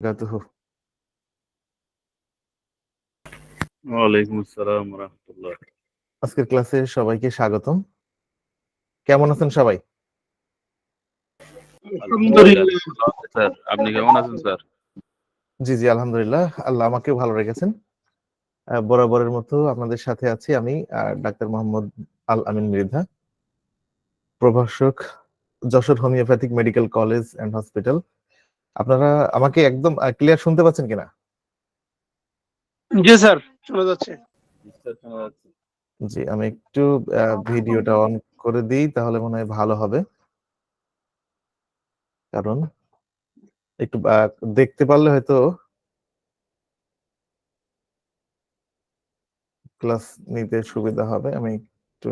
বারাকাতুহু। ওয়ালাইকুম আসসালাম রাহমাতুল্লাহ। আজকের ক্লাসে সবাইকে স্বাগতম। কেমন আছেন সবাই? আলহামদুলিল্লাহ ভালো আছি স্যার। আপনি কেমন আছেন স্যার? জি জি, আলহামদুলিল্লাহ, আল্লাহ আমাকেও ভালো রেখেছেন। বরাবরের মতো আপনাদের সাথে আছি আমি, ডাক্তার মোহাম্মদ আল আমিন মৃধা, প্রভাষক, Jessore homeopathic medical college and hospital. আপনারা আমাকে একদম ক্লিয়ার শুনতে পাচ্ছেন কিনা? জি স্যার, শোনা যাচ্ছে। জি, আমি একটু ভিডিওটা অন করে দিই, তাহলে মনে হয় ভালো হবে। কারণ একটু দেখতে পারলে হয়তো ক্লাস নিতে সুবিধা হবে। আমি একটু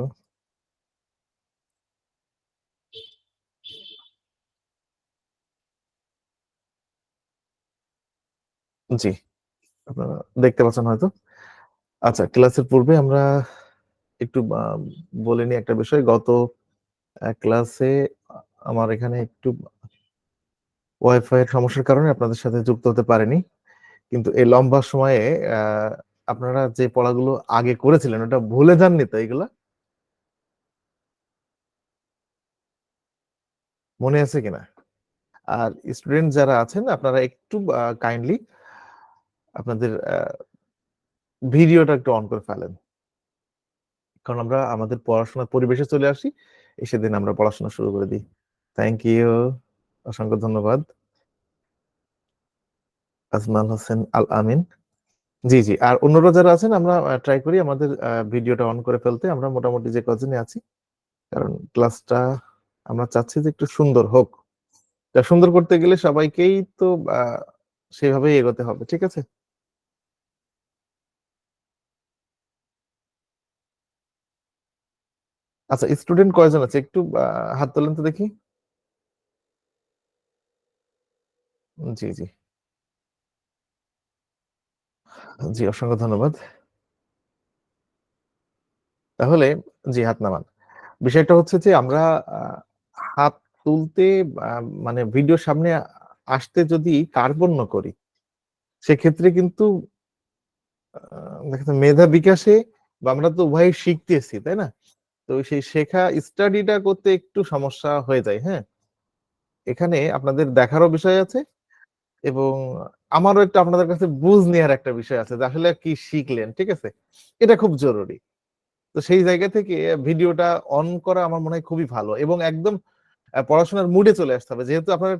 জি, আপনারা দেখতে পাচ্ছেন হয়তো। আচ্ছা, ক্লাসের পূর্বে আমরা একটু বলে নিই একটা বিষয়। গত ক্লাসে আমার এখানে একটু ওয়াইফাই এর সমস্যার কারণে আপনাদের সাথে যুক্ত হতে পারিনি। কিন্তু এই লম্বা সময়ে আপনারা যে পড়াগুলো আগে করেছিলেন ওটা ভুলে যাননি তো এগুলা? মনে আছে কিনা? আর স্টুডেন্ট যারা আছেন আপনারা একটু কাইন্ডলি আপনাদের ভিডিওটা একটু অন করে ফেলেন। কারণ আমরা আমাদের পড়াশোনার পরিবেশে চলে আসি, সেদিন আমরা পড়াশোনা শুরু করে দিই। থ্যাংক ইউ, অসংখ্য ধন্যবাদ। আজমাল হোসেন আল আমিন। জি জি, আর অন্যরা যারা আছেন আমরা ট্রাই করি আমাদের ভিডিওটা অন করে ফেলতে। আমরা মোটামুটি যে কজনই আছি, কারণ ক্লাসটা আমরা চাচ্ছি যে একটু সুন্দর হোক। তা সুন্দর করতে গেলে সবাইকেই তো আহ, সেভাবেই এগোতে হবে, ঠিক আছে? আচ্ছা, স্টুডেন্ট কয়জন আছে একটু হাত তোলেন তো দেখি। জি জি জি, অসংখ্য ধন্যবাদ। তাহলে জি, হাত নামান। বিষয়টা হচ্ছে যে আমরা আহ, হাত তুলতে মানে ভিডিওর সামনে আসতে যদি কার্পণ্য করি, সেক্ষেত্রে কিন্তু দেখা যাচ্ছে মেধা বিকাশে বা আমরা তো উভয় শিখতেছি, তাই না? তো সেই শেখা স্টাডিটা করতে একটু সমস্যা হয়ে যায়। হ্যাঁ, এখানে আপনাদের দেখারও বিষয় আছে এবং আমারও একটু আপনাদের কাছে বুঝ নেওয়ার একটা বিষয় আছে যে আসলে কি শিখলেন, ঠিক আছে? এটা খুব জরুরি। তো সেই জায়গা থেকে ভিডিওটা অন করা আমার মনে হয় খুবই ভালো এবং একদম পড়াশোনার মুডে চলে আসতে হবে, যেহেতু আপনার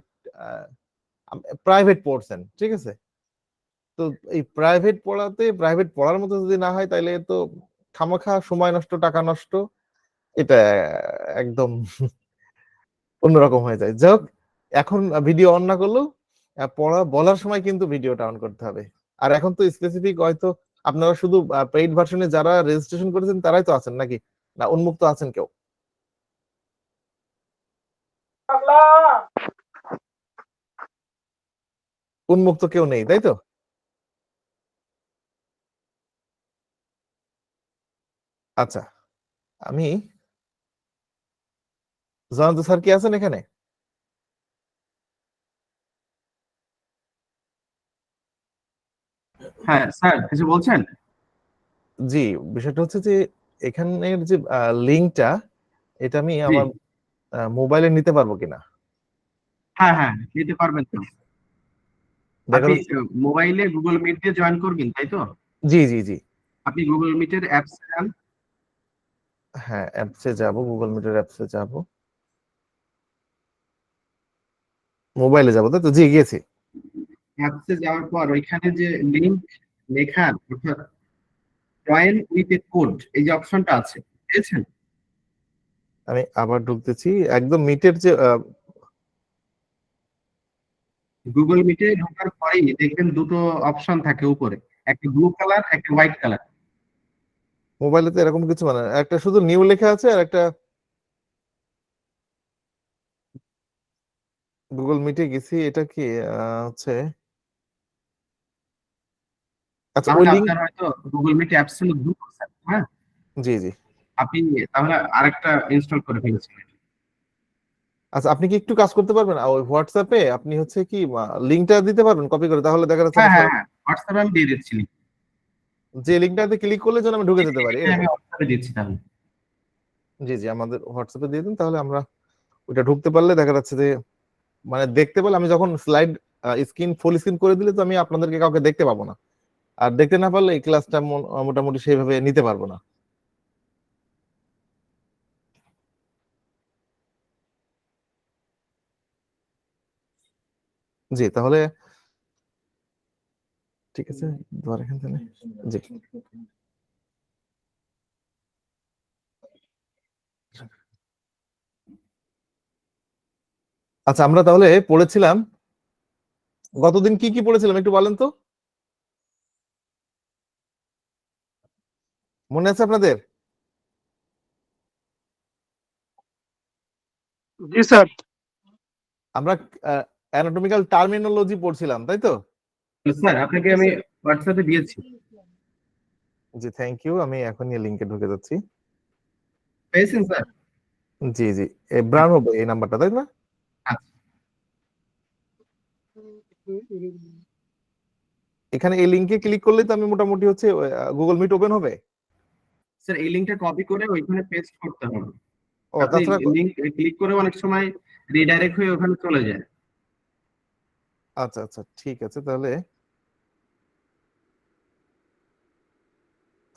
প্রাইভেট পড়ছেন, ঠিক আছে? তো এই প্রাইভেট পড়ার মতো যদি না হয়, তাহলে তো খামাখা সময় নষ্ট, টাকা নষ্ট, এটা একদম অন্যরকম হয়ে যায়। যাই হোক, এখন ভিডিও অন না করলেও পড়া বলার সময় কিন্তু ভিডিওটা অন করতে হবে। আর এখন তো স্পেসিফিক হয়তো আপনারা শুধু পেইড ভার্সনে যারা রেজিস্ট্রেশন করেছেন তারাই তো আছেন নাকি, না উন্মুক্ত আছেন কেউ? উন্মুক্ত কেউ নেই, তাই তো? আচ্ছা, আমি জয়ন্ত স্যার কি আছেন এখানে? হ্যাঁ স্যার, কিছু বলছেন? জি, বিষয়টা হচ্ছে যে এখানের যে লিঙ্কটা, এটা আমি জি, আমার মোবাইলে নিতে পারবো কিনা? হ্যাঁ হ্যাঁ, নিতে পারবেন তো। দেখা আপনি যাচ্ছে। মোবাইলে গুগল মিট দিয়ে জয়েন করবেন, তাই তো? জি জি জি, আপনি গুগল মিটের অ্যাপস যান। হ্যাঁ, অ্যাপসে যাব, গুগল মিটের অ্যাপসে যাব, মোবাইলে যাব, তাই তো? জি, গিয়েছি। অ্যাপসে যাওয়ার পর ওইখানে যে লিংক লেখা, অর্থাৎ জয়েন উইথ এ কোড, এই যে অপশনটা আছে, পেয়েছেন? আমি আবার ঢুকতেছি একদম মিটের যে গুগল মিটে ঢোকার পরেই দেখবেন দুটো অপশন থাকে উপরে, একটা ব্লু কালার, একটা হোয়াইট কালার। মোবাইলে তো এরকম কিছু, মানে একটা শুধু নিউ লেখা আছে আর একটা গুগল মিটে গেছি, এটা কি হচ্ছে? আচ্ছা, ওই তাহলে লিঙ্ক। আপনার হয়তো গুগল মিট অ্যাপস হলো দুটো স্যার। হ্যাঁ, জি জি, আপনি তাহলে আরেকটা ইনস্টল করে ফেলেছেন। আচ্ছা, আপনি কি একটু কাজ করতে পারবেন? ওই হোয়াটসঅ্যাপে আপনি হচ্ছে কি লিংকটা দিতে পারবেন কপি করে? তাহলে দেখা যাচ্ছে হ্যাঁ আমি হ্যাঁ হ্যাঁ, হোয়াটসঅ্যাপে আমি দিয়ে দিচ্ছি। যে লিংকটাতে ক্লিক করলে যেন আমি ঢুকে যেতে পারি আমি এরকম। হোয়াটসঅ্যাপে দিচ্ছি তাহলে। জি জি, আমাদের হোয়াটসঅ্যাপে দিয়ে দিন, তাহলে আমরা ওইটা ঢুকতে পারলে দেখা যাচ্ছে যে মানে দেখতে পেলে আমি যখন স্লাইড স্ক্রিন ফুল স্ক্রিন করে দিলে তো আমি আপনাদেরকে কাউকে দেখতে পাবো না, আর দেখতে না পারলে এই ক্লাসটা মোটামুটি সেইভাবে নিতে পারবো না। জি, তাহলে ঠিক আছে, দোয়া রাখেন তাহলে। জি আচ্ছা, আমরা তাহলে পড়েছিলাম গতদিন কি কি পড়েছিলাম একটু বলেন তো, মনে আছে আপনাদের? জি স্যার। আমরা অ্যানাটমিক্যাল টার্মিনোলজি পড়ছিলাম, তাই তো? স্যার আপনাকে আমি হোয়াটসঅ্যাপে দিয়েছি, জি থ্যাংক ইউ, আমি এখনই লিংকে ঢুকে যাচ্ছি। পেয়েছেন স্যার? জি জি, ব্রাউন হবে এই নাম্বারটা, তাই না? আচ্ছা এখানে এই লিংকে ক্লিক করলে তো আমি মোটামুটি হচ্ছে গুগল মিট ওপেন হবে। স্যার, এই লিংকটা কপি করে ওইখানে পেস্ট করতে হবে। ও আপনি তাছাড়া লিংক ক্লিক করে অনেক সময় রিডাইরেক্ট হয়ে ওখানে চলে যায়। আচ্ছা আচ্ছা ঠিক আছে তাহলে।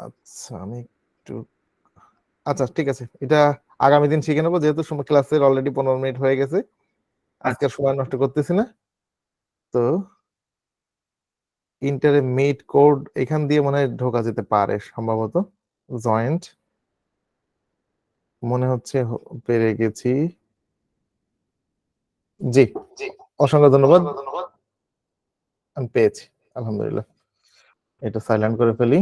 আচ্ছা আমি একটু, আচ্ছা ঠিক আছে, এটা আগামী দিন শিখে নেবো, যেহেতু সময় ক্লাসের অলরেডি 15 মিনিট হয়ে গেছে, আজকে আচ্ছা আর সময় নষ্ট করতেছি না। তো ইন্টারে মিট কোড এখান দিয়ে মনে হয় ঢোকা যেতে পারে সম্ভবত। জয়েন্ট মনে হচ্ছে পেরে গেছি। জি, অসংখ্য ধন্যবাদ, আমি পেয়েছি আলহামদুলিল্লাহ। এটা সাইলেন্ট করে ফেলি,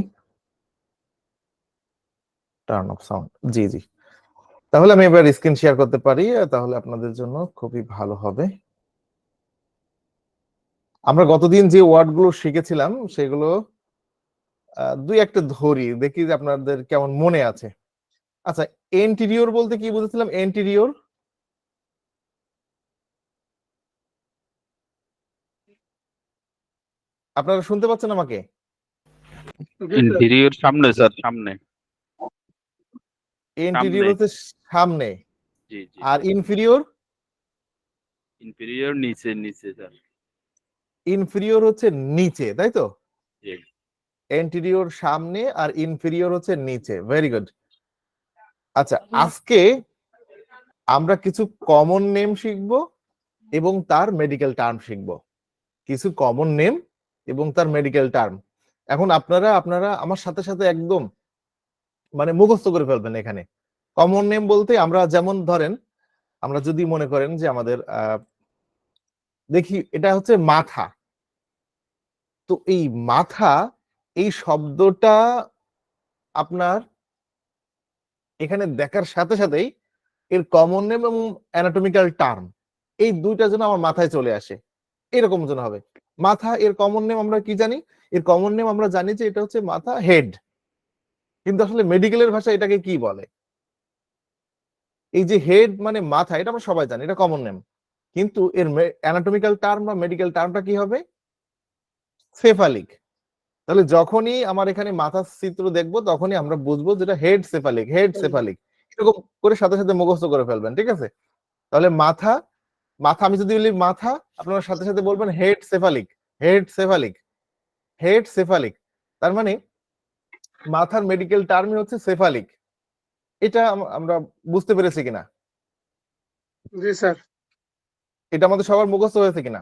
টার্ন অফ সাউন্ড। জি জি, তাহলে আমি এবার স্ক্রিন শেয়ার করতে পারি, তাহলে আপনাদের জন্য খুবই ভালো হবে। আমরা গতদিন যে ওয়ার্ড গুলো শিখেছিলাম সেগুলো দুই একটা ধরি, দেখি যে আপনাদের কেমন মনে আছে। আচ্ছা, এন্টিরিয়র বলতে কি বুঝেছিলাম? এন্টিরিয়র, আপনারা শুনতে পাচ্ছেন আমাকে? ইন্টেরিয়র সামনে স্যার, সামনে। এন্টিরিয়র সামনে। হচ্ছে সামনে, জি জি। আর ইনফিরিয়র? ইনফেরিয়র নিচে, নিচে স্যার। ইনফিরিয়র হচ্ছে নিচে, তাই তো? জি। এন্টিরিয়র সামনে আর ইনফিরিয়র হচ্ছে নিচে, ভেরি গুড। আচ্ছা, আজকে আমরা কিছু কমন নেম শিখবো এবং তার মেডিকেল টার্ম শিখবো। কিছু কমন নেম এবং তার মেডিকেল টার্ম। এখন আপনারা আপনারা আমার সাথে সাথে একদম মানে মুখস্থ করে ফেলবেন। এখানে কমন নেম বলতে আমরা যেমন ধরেন, আমরা যদি মনে করেন যে আমাদের দেখি এটা হচ্ছে মাথা, তো এই মাথা এই শব্দটা আপনার এখানে দেখার সাথে সাথেই এর কমন নেম এবং অ্যানাটমিক্যাল টার্ম এই দুইটা যেন আমার মাথায় চলে আসে, এরকম যেন হবে। মাথা এর কমন নেম আমরা কি জানি? এর কমন নেম আমরা জানি যে এটা হচ্ছে মাথা, হেড। কিন্তু আসলে মেডিকেলের ভাষায় এটাকে কি বলে? এই যে হেড মানে মাথা, এটা আমরা সবাই জানি, এটা কমন নেম। কিন্তু এর অ্যানাটমিক্যাল টার্ম বা মেডিকেল টার্মটা কি হবে? সেফালিক। তাহলে যখনই আমার এখানে মাথার চিত্র দেখবো তখনই আমরা বুঝবো যেটা হেড সেফালিক, হেড সেফালিক। এরকম করে সাথে সাথে মুখস্থ করে ফেলবেন, ঠিক আছে? তাহলে মাথা, মাথা আমি যদি বলি মাথা, আপনারা সাথে সাথে বলবেন head cephalic, head cephalic, head cephalic. তার মানে মাথার মেডিকেল টার্মই হচ্ছে সেফালিক। এটা আমরা বুঝতে পেরেছি কিনা? জি স্যার। এটা আমাদের সবার মুখস্থ হয়েছে কিনা?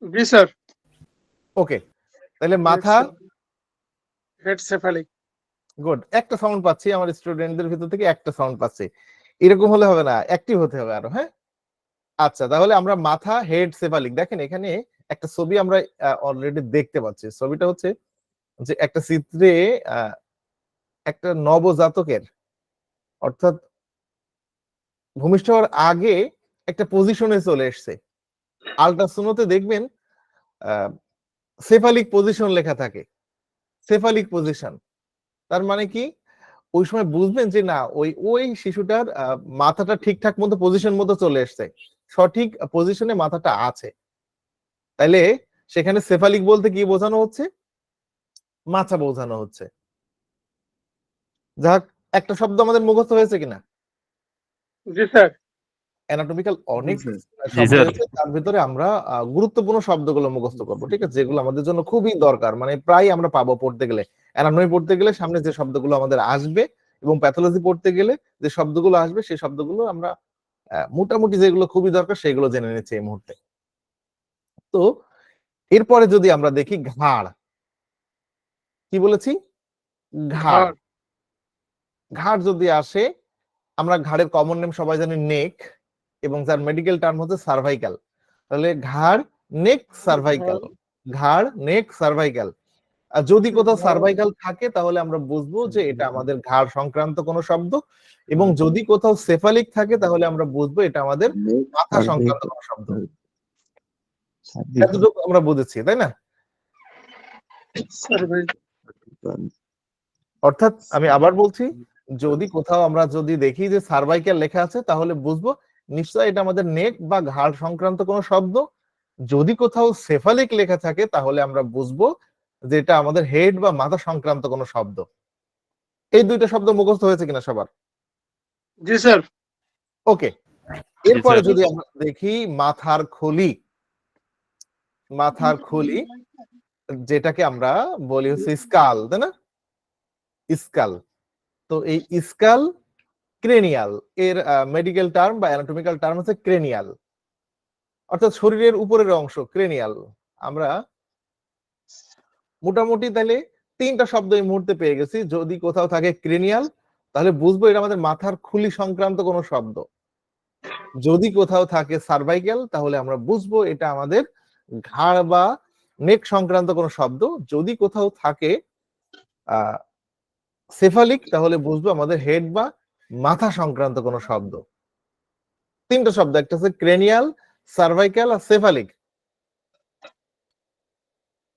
জি স্যার। ওকে, তাহলে মাথা, হেড সেফালিক। গুড, একটা সাউন্ড পাচ্ছি আমার স্টুডেন্টদের ভিতর থেকে, একটা সাউন্ড পাচ্ছি। এরকম হলে হবে না, অ্যাক্টিভ হতে হবে আরো, হ্যাঁ? আচ্ছা, তাহলে আমরা মাথা, হেড সেফালিক। দেখেন এখানে একটা ছবি আমরা অলরেডি দেখতে পাচ্ছি। ছবিটা হচ্ছে যে একটা চিত্রে একটা নবজাতকের, অর্থাৎ ভূমিষ্ঠ হওয়ার আগে একটা পজিশনে চলে এসছে। আল্ট্রাসোনোতে দেখবেন সেফালিক পজিশন লেখা থাকে, সেফালিক পজিশন। তার মানে কি? ওই সময় বুঝবেন যে না ওই শিশুটার মাথাটা ঠিকঠাক মতো পজিশন মতো চলে এসছে, সঠিক পজিশনে মাথাটা আছে। তাইলে সেখানে সেফালিক বলতে কি বোঝানো হচ্ছে? মাথা বোঝানো হচ্ছে। যাক, একটা শব্দ আমাদের মুখস্থ হয়েছে কিনা? জি স্যার। অ্যানাটমিক্যাল অনেক জি শব্দ স্যার। রয়েছে, তার ভিতরে আমরা গুরুত্বপূর্ণ শব্দগুলো মুখস্থ করবো, ঠিক আছে, যেগুলো আমাদের জন্য খুবই দরকার, মানে প্রায় আমরা পাবো পড়তে গেলে। অ্যানাটমি পড়তে গেলে সামনে যে শব্দগুলো আমাদের আসবে এবং প্যাথোলজি পড়তে গেলে যে শব্দগুলো আসবে সেই শব্দগুলো আমরা মোটামুটি যেগুলো খুবই দরকার সেগুলো জেনে নিচ্ছি এই মুহূর্তে। তো এরপরে যদি আমরা দেখি ঘাড়, কি বলেছি? ঘাড়। ঘাড়। ঘাড় যদি আসে, আমরা ঘাড়ের কমন নেম সবাই জানি নেক, এবং যার মেডিকেল টার্ম হচ্ছে সার্ভাইকাল। তাহলে ঘাড়, নেক, সার্ভাইকাল। ঘাড়, নেক, সার্ভাইকাল। আর যদি কোথাও সার্ভাইকাল থাকে তাহলে আমরা বুঝবো যে এটা আমাদের ঘাড় সংক্রান্ত কোনো শব্দ, এবং যদি কোথাও সেফালিক থাকে তাহলে আমরা বুঝবো এটা আমাদের মাথা সংক্রান্ত কোনো শব্দ। এতটুকু আমরা বুঝেছি, তাই না? অর্থাৎ আমি আবার বলছি, যদি কোথাও আমরা যদি দেখি যে সার্ভাইকাল লেখা আছে তাহলে বুঝবো নিশ্চয়ই এটা আমাদের নেক বা ঘাড় সংক্রান্ত কোনো শব্দ। যদি কোথাও সেফালিক লেখা থাকে তাহলে আমরা বুঝবো যে এটা আমাদের হেড বা মাথা সংক্রান্ত কোনো শব্দ। এই দুইটা শব্দ মুখস্থ হয়েছে কিনা সবার? জি স্যার। ওকে। এরপরে যদি আমরা দেখি মাথার খুলি, মাথার খুলি যেটাকে আমরা বলি হচ্ছে স্কাল, তাই না? স্কাল। তো এই স্কাল ক্রেনিয়াল এর মেডিকেল টার্ম বা অ্যানাটমিক্যাল টার্ম হচ্ছে ক্রেনিয়াল, অর্থাৎ শরীরের উপরের অংশ ক্রেনিয়াল। আমরা মোটামুটি তাহলে তিনটা শব্দ এই মুহূর্তে পেয়ে গেছি। যদি কোথাও থাকে ক্রেনিয়াল তাহলে বুঝবো এটা আমাদের মাথার খুলি সংক্রান্ত কোনো শব্দ। যদি কোথাও থাকে সার্ভাইকাল তাহলে আমরা বুঝবো এটা আমাদের ঘাড় বা নেক সংক্রান্ত কোনো শব্দ। যদি কোথাও থাকে সেফালিক তাহলে বুঝবো আমাদের হেড বা মাথা সংক্রান্ত কোনো শব্দ। তিনটা শব্দ, একটা হচ্ছে ক্রেনিয়াল, সার্ভাইকাল আর সেফালিক।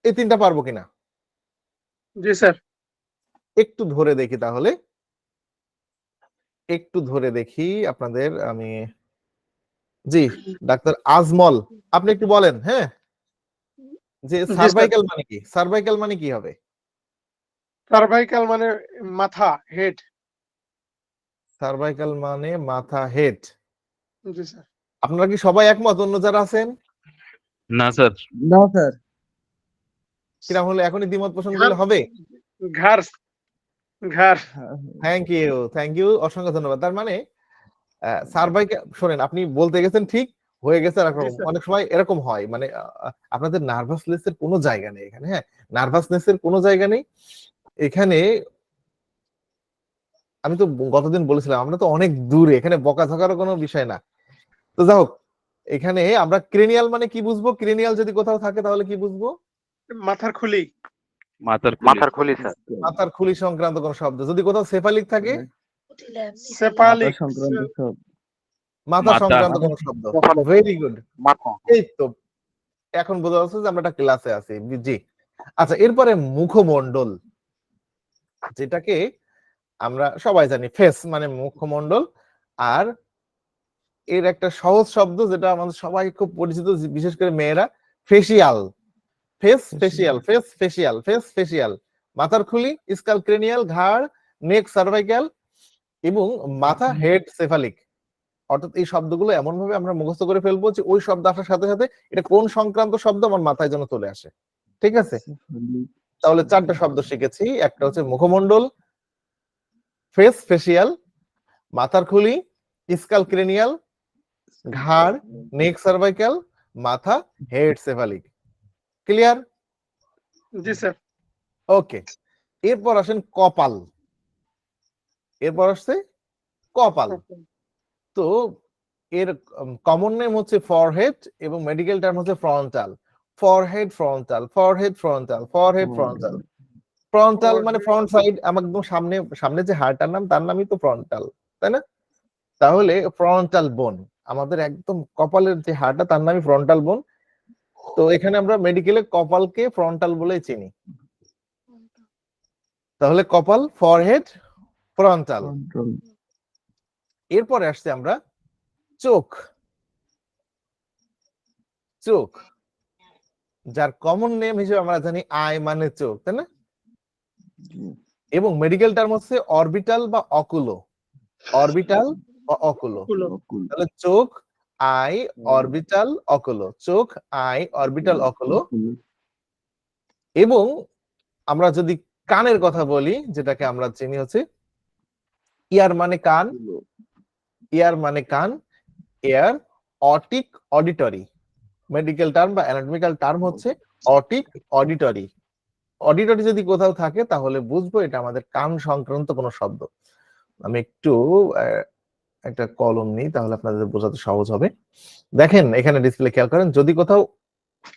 এই তিনটা পারবো কিনা? জি স্যার। একটু ধরে দেখি তাহলে, একটু ধরে দেখি আপনাদের। আমি জি ডাক্তার আজমল, আপনি একটু বলেন। হ্যাঁ, যে সার্ভাইকাল মানে কি? সার্ভাইকাল মানে কি হবে? সার্ভাইকাল মানে মাথা, হেড। সার্ভাইকাল মানে মাথা, হেড। জি স্যার। আপনারা কি সবাই একমত? অন্য যারা আছেন? না স্যার। না স্যার। কিরম হলে এখনই দ্বিমত পোষণ করলে হবে? ঘাড়। ঘাড়। থ্যাংক ইউ, অসংখ্য ধন্যবাদ। তার মানে সার্ভাইকাল, শোনেন, আপনি বলতে গেছেন ঠিক, হয়ে গেছে এরকম। অনেক সময় এরকম হয়, মানে আপনাদের নার্ভাসনেস এর কোনো জায়গা নেই এখানে। হ্যাঁ, নার্ভাসনেস এর কোনো জায়গা নেই এখানে। আমি তো গতদিন বলেছিলাম আমরা তো অনেক দূরে, এখানে বকাঝকারও কোনো বিষয় না। তো যাই হোক, এখানে আমরা ক্রেনিয়াল মানে কি বুঝবো? ক্রেনিয়াল যদি কোথাও থাকে তাহলে কি বুঝবো? মাথার খুলি। মাথার খুলি স্যার। মাথার খুলি সংক্রান্ত কোন শব্দ। যদি কোথাও সেফালিক থাকে, সেফালিক। মাথা সংক্রান্ত কোন শব্দ। Very good. এই তো এখন বোঝা যাচ্ছে যে আমরা একটা ক্লাসে আছি। জি। আচ্ছা, এরপরে মুখমণ্ডল, যেটাকে আমরা সবাই জানি ফেস মানে মুখমণ্ডল। আর এর একটা সহজ শব্দ যেটা আমাদের সবাই খুব পরিচিত, বিশেষ করে মেয়েরা, facial. Face facial, face facial, face facial. মাথার খুলি স্কাল ক্রেনিয়াল, ঘাড় নেক সার্ভাইকাল, এবং মাথা হেড সেফালিক। অর্থাৎ এই শব্দগুলো এমন ভাবে আমরা মুখস্থ করে ফেলবো যে ওই শব্দ আসার সাথে সাথে এটা কোন সংক্রান্ত শব্দ আমার মাথায় যেন চলে আসে। ঠিক আছে, তাহলে চারটা শব্দ শিখেছি। একটা হচ্ছে মুখমণ্ডল, ফেস ফেসিয়াল, মাথার খুলি স্কাল ক্রেনিয়াল, ঘাড় নেক সার্ভাইকাল, মাথা হেড সেফালিক। ক্লিয়ার? জি স্যার। ওকে। এরপর আসেন কপাল। এরপর আসছে কপাল। তো এর কমন নেম হচ্ছে ফরহেড এবং মেডিকেল টার্ম হচ্ছে frontal. Forehead frontal, forehead frontal, forehead frontal. Frontal মানে ফ্রন্ট সাইড, আমার একদম সামনে, সামনে যে হাড়টার নাম তার নামই তো ফ্রন্টাল, তাই না? তাহলে ফ্রন্টাল বোন, আমাদের একদম কপালের যে হাড়টা তার নামই ফ্রন্টাল বোন। তো এখানে আমরা মেডিকেলে কপালকে ফ্রন্টাল বলেই চিনি। তাহলে কপাল, ফরহেড, ফ্রন্টাল। এরপরে আসছে আমরা চোখ, চোখ যার কমন নেম হিসেবে আমরা জানি আই মানে চোখ, তাই না? এবং মেডিকেল টার্ম হচ্ছে অরবিটাল বা অকুলো, অরবিটাল বা অকুলো। তাহলে চোখ, আই, অরবিটাল, অকুলো, চোখ, আই, অরবিটাল, অকুলো। এবং আমরা যদি কানের কথা বলি, যেটাকে আমরা চিনি হচ্ছে ইয়ার মানে কান, ইয়ার মানে কান, air, otic, auditory. Medical term বা অ্যানাটমিক্যাল টার্ম হচ্ছে অটিক, অডিটরি। অডিটরি যদি কোথাও থাকে তাহলে বুঝবো এটা আমাদের কান সংক্রান্ত কোনো শব্দ। আমি একটু একটা কলম নিই, তাহলে আপনাদের বোঝাতে সহজ হবে। দেখেন এখানে ডিসপ্লে খেয়াল করেন, যদি কোথাও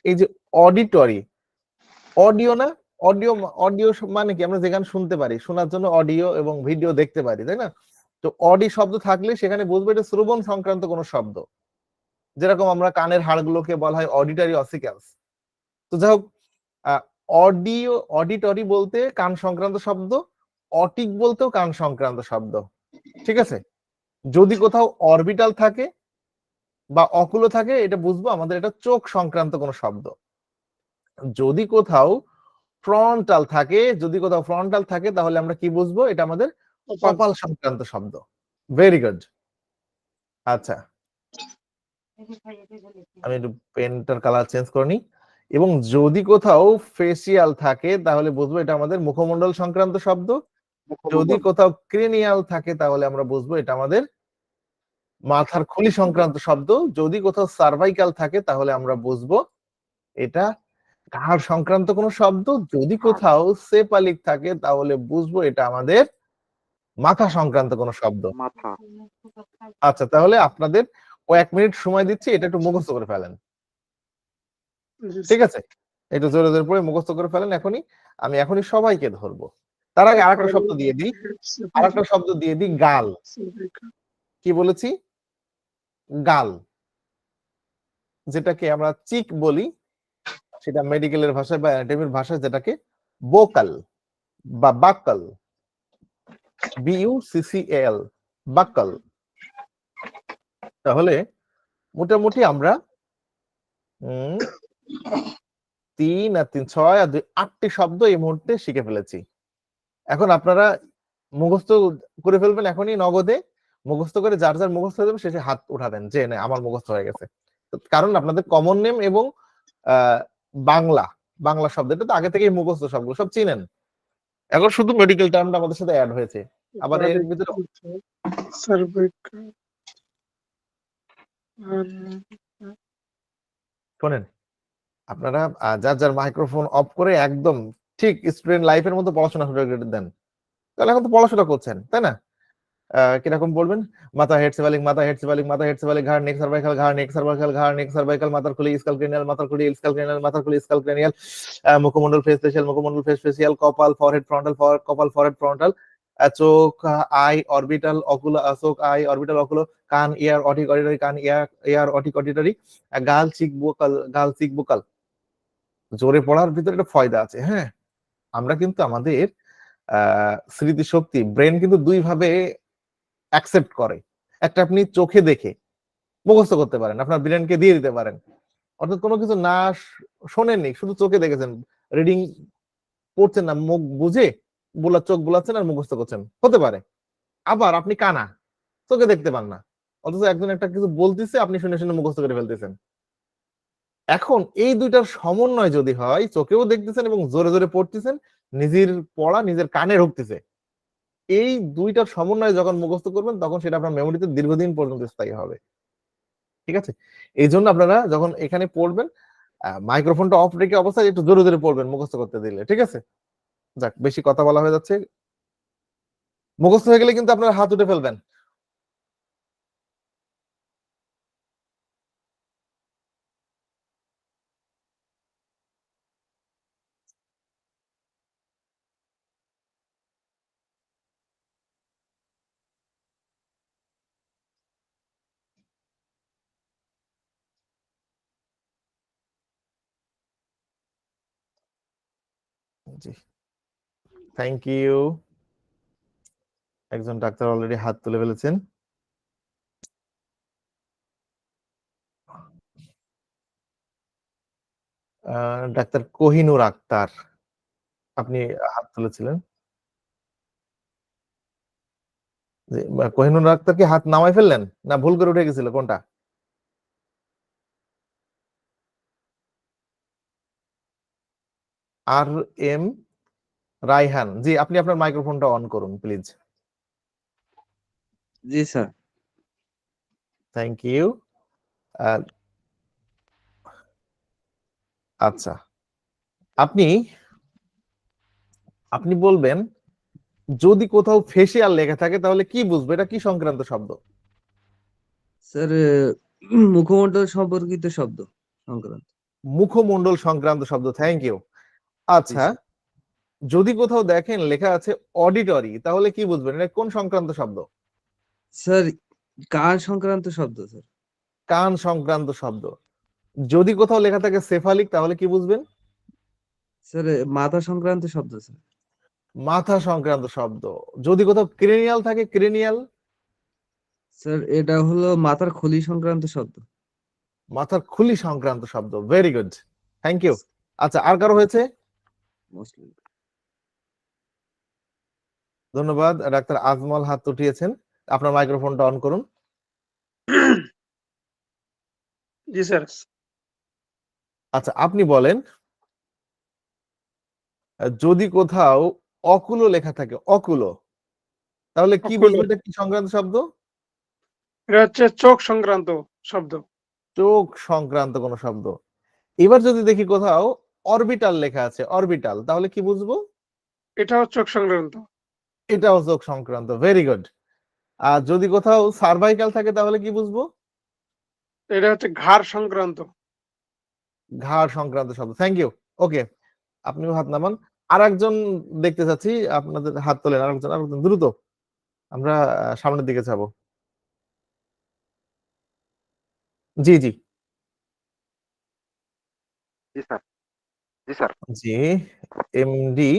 এই যে অডিটরি, অডিও না, অডিও, অডিও মানে কি আমরা যেখানে শুনতে পারি, শোনার জন্য অডিও এবং ভিডিও দেখতে পারি, তাই না? তো অডি শব্দ থাকলে সেখানে বুঝবো এটা শ্রবণ সংক্রান্ত কোনো শব্দ। যেরকম আমরা কানের হাড়গুলোকে বলা হয় অডিটরি অসিক্যালস। তো যাই হোক, অডিও, অডিটরি বলতে কান সংক্রান্ত শব্দ, অটিক বলতেও কান সংক্রান্ত শব্দ, ঠিক আছে? যদি কোথাও অরবিটাল থাকে বা অকুলো থাকে, এটা বুঝবো আমাদের এটা চোখ সংক্রান্ত কোনো শব্দ। যদি কোথাও ফ্রন্টাল থাকে, যদি কোথাও ফ্রন্টাল থাকে তাহলে আমরা কি বুঝবো, এটা আমাদের কপাল সংক্রান্ত শব্দ। Very good. আচ্ছা, আমি একটু পেনটার কালার চেঞ্জ করে নিই। এবং যদি কোথাও ফেসিয়াল থাকে তাহলে বুঝবো এটা আমাদের মুখমণ্ডল সংক্রান্ত শব্দ। যদি কোথাও ক্রেনিয়াল থাকে তাহলে আমরা বুঝবো এটা আমাদের মাথার খুলি সংক্রান্ত শব্দ। যদি কোথাও সার্ভাইকাল থাকে তাহলে আমরা বুঝবো এটা ঘাড় সংক্রান্ত কোনো শব্দ। যদি কোথাও সেপালিক থাকে তাহলে বুঝবো এটা আমাদের মাথা সংক্রান্ত কোনো শব্দ। আচ্ছা, তাহলে আপনাদের কয়েক মিনিট সময় দিচ্ছি, এটা একটু মুখস্থ করে ফেলেন, ঠিক আছে? একটু জোরে জোরে পড়ে মুখস্থ করে ফেলেন এখনই। আমি এখনই সবাইকে ধরবো। তার আগে আরেকটা শব্দ দিয়ে দিই, আরেকটা শব্দ দিয়ে দিই, গাল। কি বলেছি? গাল, যেটাকে আমরা চিক বলি, সেটা মেডিকেলের ভাষায় বা অ্যানাটমির ভাষায় যেটাকে বোকাল বা বাক্কাল, BUCCAL, বাক্কাল। তাহলে মোটামুটি আমরা 3 আর 3 6 আর 2 8টি শব্দ এই মুহূর্তে শিখে ফেলেছি। এখন আপনারা মুখস্থ করে ফেলবেন এখনই নগদে। মুখস্থ করে যার যার মুখস্থ হয়ে যাবে শেষে হাত উঠাবেন যে না আমার মুখস্থ হয়ে গেছে। কারণ আপনাদের কমন নেম এবং বাংলা, বাংলা শব্দ এটা তো আগে থেকেই মুখস্থ, সবগুলো সব চিনেন। এখন শুধু মেডিকেল টার্মটা আমাদের সাথে অ্যাড হয়েছে। আবার এর ভিতরে শোনেন, আপনারা যার যার মাইক্রোফোন অফ করে একদম ঠিক স্টুডেন্ট লাইফের মতো পড়াশোনা শুরু করে দেন। তাহলে এখন তো পড়াশোনা করছেন, তাই না? কিরকম বলবেন? মাথা হেড সেভালিং, মাথা হেড সেভালিং, মাথা হেড সেভালিং, ঘাড় নেক সার্ভাইকাল, ঘাড় নেক সার্ভাইকাল, ঘাড় নেক সার্ভাইকাল, মাথার খুলি স্কাল ক্রেনিয়াল, মাথার খুলি স্কাল ক্রেনিয়াল, মাথার খুলি স্কাল ক্রেনিয়াল, মুখমণ্ডল ফেস ফেসিয়াল, মুখমণ্ডল ফেস ফেসিয়াল, কপাল ফরহেড ফ্রন্টাল, কপাল ফরহেড ফ্রন্টাল, চোখ, আই, অরবিটাল, অকুলো, চোখ, আই, অরবিটাল, অকুলো, কান, ইয়ার, অটিক, অডিটরি, কান, ইয়ার, ইয়ার, অটিক, অডিটরি, গাল, চিক, বোকাল, গাল, চিক, বোকাল। জোরে পড়ার ভিতরে একটা ফয়দা আছে, হ্যাঁ। আমরা কিন্তু আমাদের স্মৃতিশক্তি, ব্রেন কিন্তু দুই ভাবে অ্যাকসেপ্ট করে। একটা আপনি চোখে দেখে মুখস্থ করতে পারেন, আপনার ব্রেনকে দিয়ে দিতে পারেন। অর্থাৎ কোনো কিছু না শোনেননি, শুধু চোখে দেখেছেন, রিডিং পড়ছেন না, মুখ বুঝে চোখ বোলাচ্ছেন আর মুখস্থ করছেন, হতে পারে। আবার আপনি কানা, চোখে দেখতে পান না, অথচ একজন একটা কিছু বলতেছে, আপনি শুনে শুনে মুখস্থ করে ফেলতেছেন। এখন এই দুইটার সমন্বয় যদি হয়, চোখেও দেখতেছেন এবং জোরে জোরে পড়তেছেন, নিজের পড়া নিজের কানে ঢুকতেছে, এই দুইটার সমন্বয় যখন মুখস্থ করবেন তখন সেটা আপনার মেমোরিতে দীর্ঘদিন পর্যন্ত স্থায়ী হবে, ঠিক আছে? এই জন্য আপনারা যখন এখানে পড়বেন, মাইক্রোফোনটা অফ রেখে অবস্থায় একটু জোরে জোরে পড়বেন মুখস্থ করতে দিলে, ঠিক আছে? যাক, বেশি কথা বলা হয়ে যাচ্ছে। মুখস্থ হয়ে গেলে কিন্তু আপনারা হাত উঠে ফেলবেন। জি, থ্যাংক ইউ। একজন ডাক্তার অলরেডি হাত তুলে ফেলেছেন। ডাক্তার কোহিনুর আক্তার, আপনি হাত তুলেছিলেন। কোহিনুর আক্তার কি হাত নামাই ফেললেন না ভুল করে উঠে গেছিল কোনটা? আর এম রায়হান, জি আপনি আপনার মাইক্রোফোনটা অন করুন প্লিজ। জি স্যার। Thank you. আচ্ছা, আপনি আপনি বলবেন যদি কোথাও ফেসিয়াল লেখা থাকে তাহলে কি বুঝবো, এটা কি সংক্রান্ত শব্দ? স্যার মুখমণ্ডল সম্পর্কিত শব্দ সংক্রান্ত। মুখমণ্ডল সংক্রান্ত শব্দ, থ্যাংক ইউ। আচ্ছা, স্যার। যদি কোথাও দেখেন লেখা আছে অডিটরি তাহলে কি বুঝবেন, এটা কোন সংক্রান্ত শব্দ? স্যার কান সংক্রান্ত শব্দ স্যার। কান সংক্রান্ত শব্দ। যদি কোথাও লেখা থাকে সেফালিক তাহলে কি বুঝবেন? স্যার মাথা সংক্রান্ত শব্দ স্যার। মাথা সংক্রান্ত শব্দ। যদি কোথাও ক্রেনিয়াল থাকে, ক্রেনিয়াল? স্যার এটা হলো মাথার খুলি সংক্রান্ত শব্দ। মাথার খুলি সংক্রান্ত শব্দ, ভেরি গুড, থ্যাংক ইউ। আচ্ছা, আর কারো হয়েছে? মুসলিম। ধন্যবাদ, ডাক্তার আজমল হাত উঠিয়েছেন, আপনার মাইক্রোফোনটা অন করুন। জি স্যার। আচ্ছা, আপনি বলেন যদি কোথাও অকুলো লেখা থাকে, অকুলো, তাহলে কি অকুলো। বুঝবেন এটা কি সংক্রান্ত শব্দ? এটা হচ্ছে চোখ সংক্রান্ত শব্দ। চোখ সংক্রান্ত কোন শব্দ। এবার যদি দেখি কোথাও অরবিটাল লেখা আছে, অরবিটাল, তাহলে কি বুঝবো? এটাও চোখ সংক্রান্ত। এটাও চোখ সংক্রান্ত, ভেরি গুড। আর যদি কোথাও সার্ভাইকাল থাকে তাহলে কি বুঝবো? এটা হচ্ছে ঘাড় সংক্রান্ত। ঘাড় সংক্রান্ত শব্দ, থ্যাংক ইউ। ওকে, আপনিও হাত নামান। আর একজন দেখতে চাচ্ছি, আপনাদের হাত তোলেন, আরেকজন দ্রুত, আমরা সামনের দিকে যাবো। জি জি জি স্যার। জি স্যার। জি, এমডি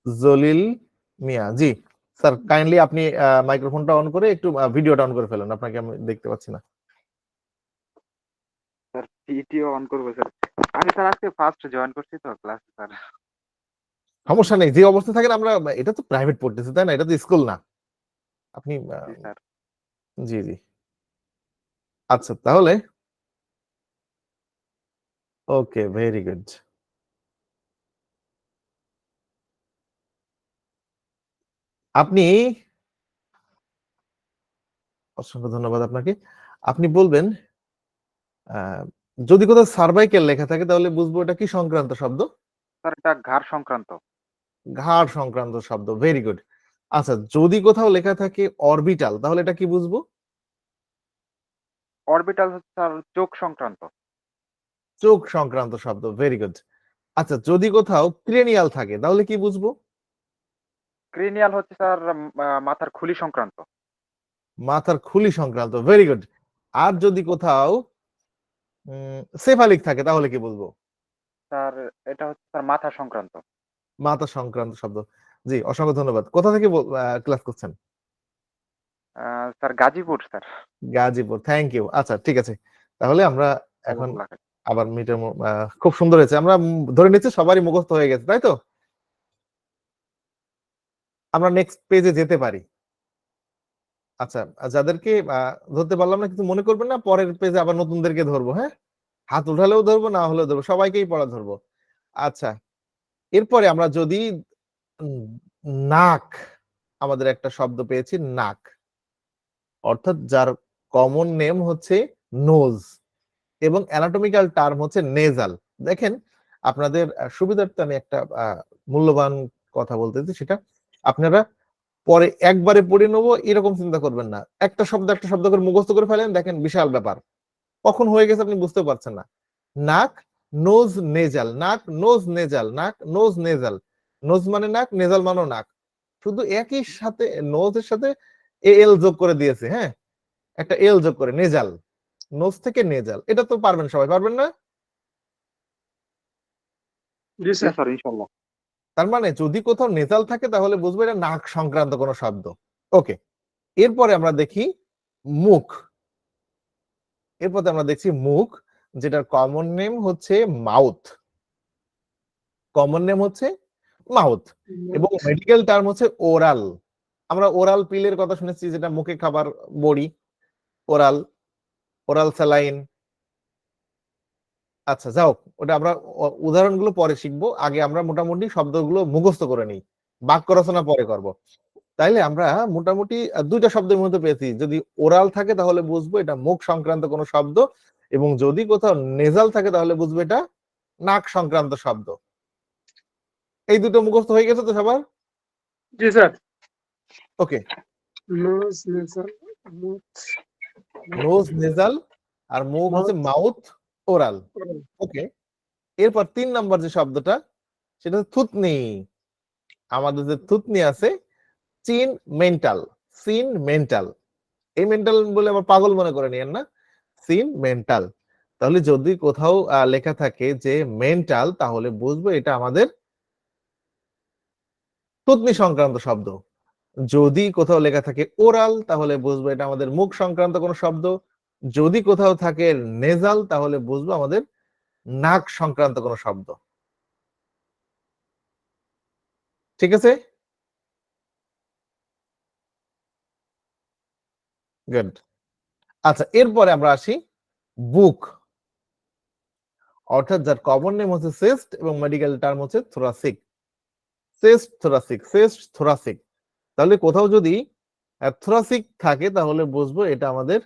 জলিল মিয়া, জি স্যার, কাইন্ডলি আপনি মাইক্রোফোনটা অন করে একটু ভিডিওটা অন করে ফেলুন, আপনাকে আমি দেখতে পাচ্ছি না। স্যার ভিডিও অন করবো স্যার। আমি স্যার আজকে ফার্স্ট জয়েন করছি তো ক্লাসে স্যার। সমস্যা নেই, যে অবস্থায় থাকেন, আমরা এটা তো প্রাইভেট পড়তেছি তাই না, এটা তো স্কুল না। আপনি জি স্যার। জি জি, আচ্ছা তাহলে ওকে, ভেরি গুড। আপনি, অসংখ্য ধন্যবাদ আপনাকে। আপনি বলবেন যদি কোথাও সার্ভাইকেল লেখা থাকে তাহলে বুঝবো এটা কি সংক্রান্ত শব্দ? স্যার এটা ঘাড় সংক্রান্ত। ঘাড় সংক্রান্ত শব্দ, ভেরি গুড। আচ্ছা, যদি কোথাও লেখা থাকে অরবিটাল তাহলে এটা কি বুঝবো? অরবিটাল হচ্ছে স্যার চোখ সংক্রান্ত। চোখ সংক্রান্ত শব্দ, ভেরি গুড। আচ্ছা, যদি কোথাও ক্রেনিয়াল থাকে তাহলে কি বুঝবো? ক্রেনিয়াল হচ্ছে স্যার মাথার খুলি সংক্রান্ত। মাথার খুলি সংক্রান্ত, ভেরি গুড। আর যদি কোথাও সেফালিক থাকে তাহলে কি বলবো? স্যার এটা হচ্ছে স্যার মাথা সংক্রান্ত। মাথা সংক্রান্ত শব্দ। জি, অসংখ্য ধন্যবাদ। কোথা থেকে ক্লাস করছেন? Sir Gazipur sir. Gazipur, thank you. আচ্ছা ঠিক আছে, তাহলে আমরা এখন আলহামদুলিল্লাহ। আবার মিটার, খুব সুন্দর হয়েছে, আমরা ধরে নিচ্ছি সবারই মুখস্থ হয়ে গেছে, তাই তো? আমরা নেক্সট পেজে যেতে পারি। আচ্ছা, যাদেরকে ধরতে পারলাম না কিছু মনে করবেন না, পরের পেজে আবার নতুনদেরকে ধরবো, হ্যাঁ? হাত উঠালেও ধরবো, না হলেও ধরবো, সবাইকেই পড়া ধরবো। আচ্ছা, এরপরে আমরা যদি উম, নাক, আমাদের একটা শব্দ পেয়েছি নাক, অর্থাৎ যার কমন নেম হচ্ছে নোজ এবং অ্যানাটমিক্যাল টার্ম হচ্ছে নেজাল। দেখেন, আপনাদের সুবিধার্থে আমি একটা মূল্যবান কথা বলতেছি, সেটা আপনারা পরে একবারে পড়ে নেবো এরকম চিন্তা করবেন না, একটা শব্দ করে মুখস্থ করে ফেলেন, দেখেন বিশাল ব্যাপার, কখন হয়ে গেছে আপনি বুঝতে পারছেন না। নাক, নোজ, নেজাল, নাক, নোজ, নেজাল, নাক, নোজ, নেজাল। নোজ মানে নাক, নেজাল মানে নাক, শুধু একই সাথে নোজের সাথে এল যোগ করে দিয়েছে, হ্যাঁ, একটা এল যোগ করে, নেজাল, নোজ থেকে নেজাল। এটা তো পারবেন, সবাই পারবেন না? জি জি স্যার। স্যার ইনশাআল্লাহ। তার মানে যদি কোথাও নেজাল থাকে তাহলে বুঝবো এটা নাক সংক্রান্ত কোনো শব্দ। ওকে, এরপরে আমরা দেখি মুখ। এরপরে আমরা দেখছি মুখ, যেটার কমন নেম হচ্ছে মাউথ। কমন নেম হচ্ছে মাউথ এবং মেডিকেল টার্ম হচ্ছে ওরাল। আমরা ওরাল পিলের কথা শুনেছি, যেটা মুখে খাবার বড়ি, ওরাল, ওরাল স্যালাইন। আচ্ছা যাও, ওটা আমরা উদাহরণগুলো পরে শিখবো, আগে আমরা মোটামুটি শব্দগুলো মুখস্থ করে নিই, বাক্য রচনা পরে করব। তাইলে আমরা মোটামুটি দুইটা শব্দের মধ্যে পেয়েছি, যদি ওরাল থাকে তাহলে বুঝবো এটা মুখ সংক্রান্ত কোনো শব্দ, এবং যদি কোথাও নেজাল থাকে তাহলে বুঝবো এটা নাক সংক্রান্ত শব্দ। এই দুটো মুখস্থ হয়ে গেছে তো সবার? জি স্যার। ওকে, নোজ নেজাল মুখ নোজ নেজাল আর মুখ হচ্ছে মাউথ, ওরাল। ওকে, এরপর 3 নাম্বার যে শব্দটা, সেটা হচ্ছে থুতনি। আমাদের যে থুতনি আছে, চিন মেন্টাল, সিন মেন্টাল। এই মেন্টাল বলে আবার পাগল মনে করে নিয়েন না, সিন মেন্টাল। তাহলে যদি কোথাও লেখা থাকে যে মেন্টাল, তাহলে বুঝবো এটা আমাদের থুতনি সংক্রান্ত শব্দ। যদি কোথাও লেখা থাকে ওরাল, তাহলে বুঝবো এটা আমাদের মুখ সংক্রান্ত কোনো শব্দ। যদি কোথাও থাকে নেজাল, তাহলে বুঝবো আমাদের নাক সংক্রান্ত কোনো শব্দ। ঠিক আছে, গুড। আচ্ছা, এরপরে আমরা আসি বুক, অর্থাৎ যার কমন নেম হচ্ছে চেস্ট এবং মেডিকেল টার্ম হচ্ছে thoracic. Chest thoracic, chest thoracic. তাহলে কোথাও যদি থোরাসিক থাকে তাহলে বুঝবো এটা আমাদের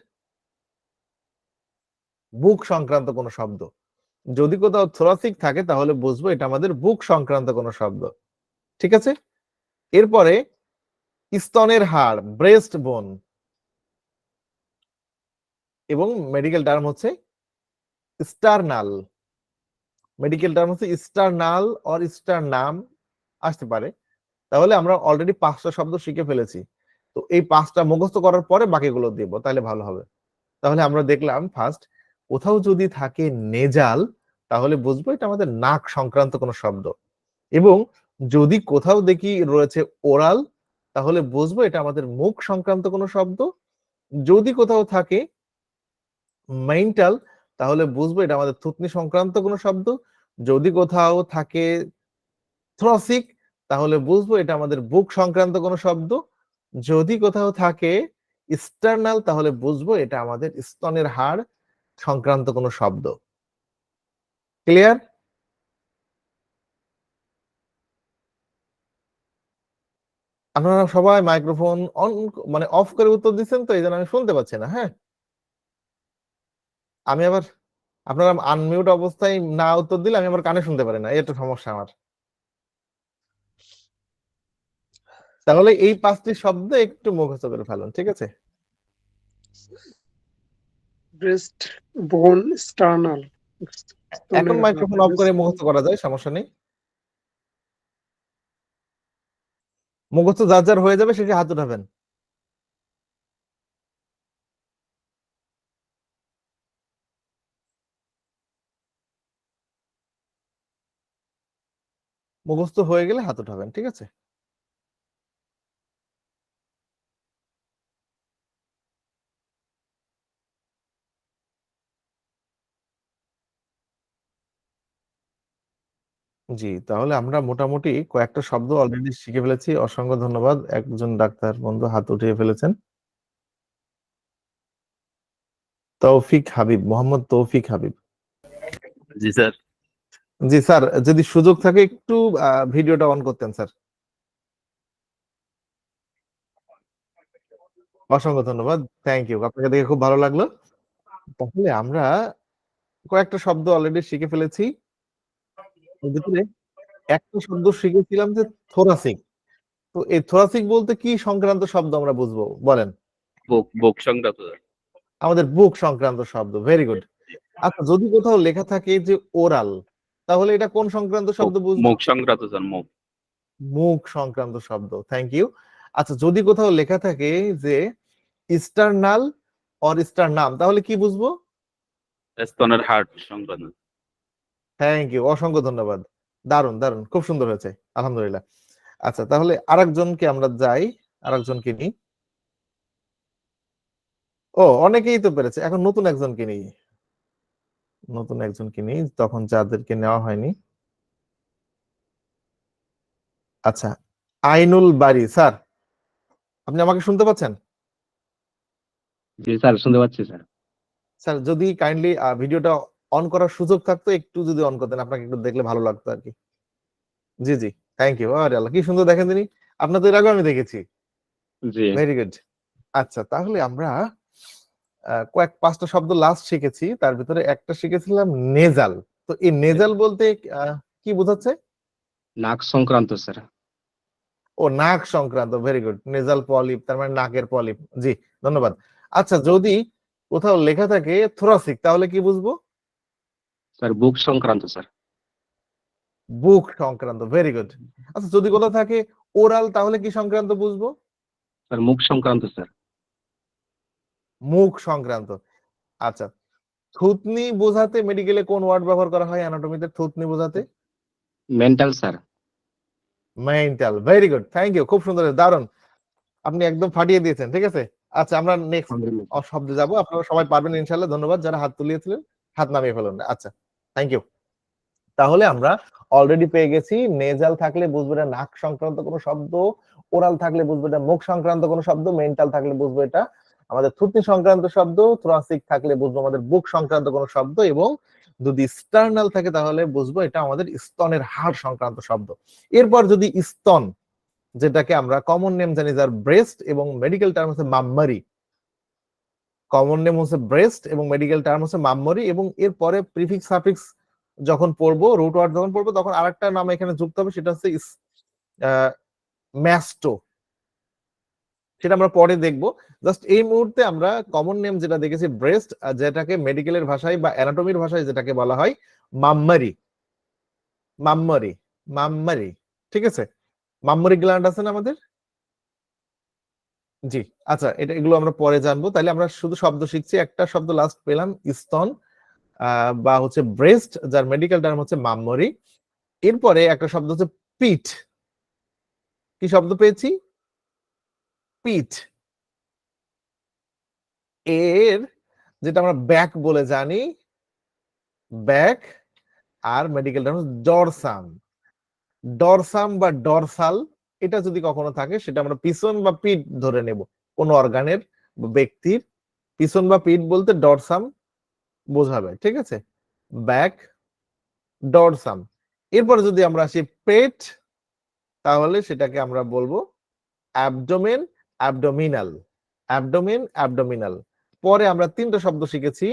বুক সংক্রান্ত কোনো শব্দ। যদি কোথাও থোরাসিক থাকে তাহলে বুঝবো এটা আমাদের বুক সংক্রান্ত কোনো শব্দ। ঠিক আছে, এরপরে স্তনের হাড়, ব্রেস্ট বোন, এবং মেডিকেল টার্ম হচ্ছে স্টারনাল। মেডিকেল টার্ম হচ্ছে স্টারনাল অর স্টারনাম আসতে পারে। তাহলে আমরা অলরেডি 5টা শব্দ শিখে ফেলেছি, তো এই 5টা মুখস্থ করার পরে বাকিগুলো দিব, তাহলে ভালো হবে। তাহলে আমরা দেখলাম ফার্স্ট, কোথাও যদি থাকে নেজাল তাহলে বুঝবো এটা আমাদের নাক সংক্রান্ত কোনো শব্দ, এবং যদি কোথাও দেখি রয়েছে ওরাল তাহলে বুঝবো এটা আমাদের মুখ সংক্রান্ত কোনো শব্দ। যদি কোথাও থাকে মেন্টাল তাহলে বুঝবো এটা আমাদের থুতনি সংক্রান্ত কোনো শব্দ। যদি কোথাও থাকে থ্রসিক তাহলে বুঝবো এটা আমাদের বুক সংক্রান্ত কোনো শব্দ। যদি কোথাও থাকে স্টার্নাল তাহলে বুঝবো এটা আমাদের স্তনের হাড় সংক্রান্ত কোনো শব্দ। ক্লিয়ার? আপনারা সবাই মাইক্রোফোন অন মানে অফ করে উত্তর দিচ্ছেন, তো এই জন্য আমি শুনতে পাচ্ছি না। হ্যাঁ, আমি আবার আপনারা আনমিউট অবস্থায় না উত্তর দিলে আমি আবার কানে শুনতে পারি না, এটা সমস্যা আমার। তাহলে এই 5টি শব্দ একটু মুখস্থ করে ফেলুন, ঠিক আছে? ব্রেস্ট বোন স্টার্নাল। এখন মাইক্রোফোন অফ করে মুখস্থ করা যায়, সমস্যা নেই। মুখস্থ যার যার হয়ে যাবে সেটা হাত উঠাবেন। মুখস্থ হয়ে গেলে হাত উঠাবেন, ঠিক আছে? জি, তাহলে আমরা মোটামুটি কয়েকটা শব্দ অলরেডি শিখে ফেলেছি। অসংখ্য ধন্যবাদ, একজন ডাক্তার বন্ধু হাত উঠিয়ে ফেলেছেন। তৌফিক হাবিব, মোহাম্মদ তৌফিক হাবিব। জি স্যার। জি স্যার, যদি সুযোগ থাকে একটু ভিডিওটা অন করতেন স্যার। অসংখ্য ধন্যবাদ, থ্যাংক ইউ, আপনাকে দেখে খুব ভালো লাগলো। তাহলে আমরা কয়েকটা শব্দ অলরেডি শিখে ফেলেছি। এর ভিতরে একটা শব্দ শিখেছিলাম যে থোরাসিক। তো এই থোরাসিক বলতে কি সংক্রান্ত শব্দ আমরা বুঝবো বলেন? বুক বুক সংক্রান্ত স্যার। আমাদের বুক সংক্রান্ত শব্দ, ভেরি গুড। আচ্ছা, যদি কোথাও লেখা থাকে যে ওরাল, তাহলে এটা কোন সংক্রান্ত শব্দ বুঝবো? মুখ সংক্রান্ত স্যার, মুখ। মুখ সংক্রান্ত শব্দ, থ্যাংক ইউ। আচ্ছা, যদি কোথাও লেখা থাকে যে ইস্টার্নাল অর স্টারনাম, তাহলে কি বুঝবো? স্তনের হাড় সংক্রান্ত। থ্যাংক ইউ, অসংখ্য ধন্যবাদ। দারুন দারুন, খুব সুন্দর হয়েছে, আলহামদুলিল্লাহ। আচ্ছা, তাহলে আরেকজনকে আমরা যাই, আরেকজনকে নিই। ও, অনেকেই তো পেরেছে, এখন নতুন একজনকে নিই, নতুন একজনকে নিই, তখন যাদেরকে নেওয়া হয়নি। আচ্ছা, আইনুল বারী স্যার, আপনি আমাকে শুনতে পাচ্ছেন? জি স্যার, শুনতে পাচ্ছি স্যার। স্যার যদি কাইন্ডলি ভিডিওটা অন করার সুযোগ থাকতো, একটু যদি অন করতেন, আপনাকে একটু দেখলে ভালো লাগতো আর কি। জি জি, থ্যাংক ইউ। আরে আল্লাহ, কি সুন্দর দেখেন তিনি, আপনার তো এর আগেও আমি দেখেছি। জি ভেরি গুড। আচ্ছা, তাহলে আমরা কয়েক 5টা শব্দ লাস্ট শিখেছি, তার ভিতরে একটা শিখেছিলাম নেজাল। তো এই নেজাল বলতে কি বোঝাচ্ছে? নাক সংক্রান্ত স্যার। ও, নাক সংক্রান্ত, ভেরি গুড। নেজাল পলিপ তার মানে নাকের পলিপ। জি, ধন্যবাদ। আচ্ছা, যদি কোথাও লেখা থাকে থোরাসিক, তাহলে কি বুঝবো? স্যার বুক সংক্রান্ত স্যার। বুক সংক্রান্ত, ভেরি গুড। আচ্ছা, যদি কোথাও থাকে ওরাল, তাহলে কি সংক্রান্ত বুঝবো? স্যার মুখ সংক্রান্ত স্যার। মুখ সংক্রান্ত। আচ্ছা, থুতনি বোঝাতে মেডিকেলে কোন ওয়ার্ড ব্যবহার করা হয় অ্যানাটমিতে থুতনি বোঝাতে? Mental sir. Mental, very good, thank you, খুব সুন্দর, দারুন, আপনি একদম ফাটিয়ে দিয়েছেন। ঠিক আছে, আচ্ছা আমরা নেক্সট আলহামদুলিল্লাহ। শব্দে যাব, আপনারা সবাই পারবেন ইনশাআল্লাহ। ধন্যবাদ যারা হাত তুলিয়েছিলেন, হাত নামিয়ে ফেলুন। আচ্ছা, থ্যাংক ইউ। তাহলে আমরা অলরেডি পেয়ে গেছি, নেজাল থাকলে বুঝবো এটা নাক সংক্রান্ত কোনো শব্দ, ওরাল থাকলে বুঝবো এটা মুখ সংক্রান্ত কোনো শব্দ, মেন্টাল থাকলে বুঝবো এটা আমাদের থুতনি সংক্রান্ত শব্দ, থোরাসিক থাকলে বুঝবো আমাদের বুক সংক্রান্ত কোনো শব্দ, এবং যদি স্টার্নাল থাকে তাহলে বুঝবো এটা আমাদের স্তনের হাড় সংক্রান্ত শব্দ। এরপর যদি স্তন, যেটাকে আমরা কমন নেম জানি যার ব্রেস্ট, এবং মেডিকেল টার্ম হচ্ছে মাম্মারি। কমন নেম হচ্ছে ব্রেস্ট এবং মেডিকেল টার্ম হচ্ছে মাম্মারি, এবং এরপরে প্রিফিক্স সাফিক্স যখন পড়বো, রুট ওয়ার্ড যখন পড়বো, তখন আরেকটা নাম এখানে যুক্ত হবে, সেটা হচ্ছে ম্যাস্টো। সেটা আমরা পরে দেখবো। জাস্ট এই মুহূর্তে আমরা কমন নেম যেটা দেখেছি ব্রেস্ট, যেটাকে মেডিকেলের ভাষায় বা অ্যানাটমির ভাষায় যেটাকে বলা হয় মাম্মারি। মাম্মারি, মাম্মারি, ঠিক আছে। মাম্মারি গ্ল্যান্ড আছে না আমাদের? জি। আচ্ছা, এগুলো আমরা পরে জানবো। তাহলে আমরা শুধু শব্দ শিখছি, একটা শব্দ লাস্ট পেলাম, স্তন বা হচ্ছে ব্রেস্ট, যার মেডিকেল টার্ম হচ্ছে মাম্মারি। এরপরে একটা শব্দ হচ্ছে পিঠ। কি শব্দ পেয়েছি? পিঠ। এর যেটা আমরা ব্যাক বলে জানি, ব্যাক, আর মেডিকেল টার্ম ডরসাম। ডরসাম বা ডরসাল, এটা যদি কখনো থাকে সেটা আমরা পিছন বা পিঠ ধরে নেব, কোন অর্গানের ব্যক্তির পিছন বা পিঠ বলতে ডরসাম বোঝাবে। ঠিক আছে, ব্যাক, ডরসাম। এরপরে যদি আমরা আসি পেট, তাহলে সেটাকে আমরা বলবো অ্যাবডোমেন, অ্যাবডোমিনাল। Abdomen, abdominal. পরে আমরা 3টা শব্দ শিখেছি,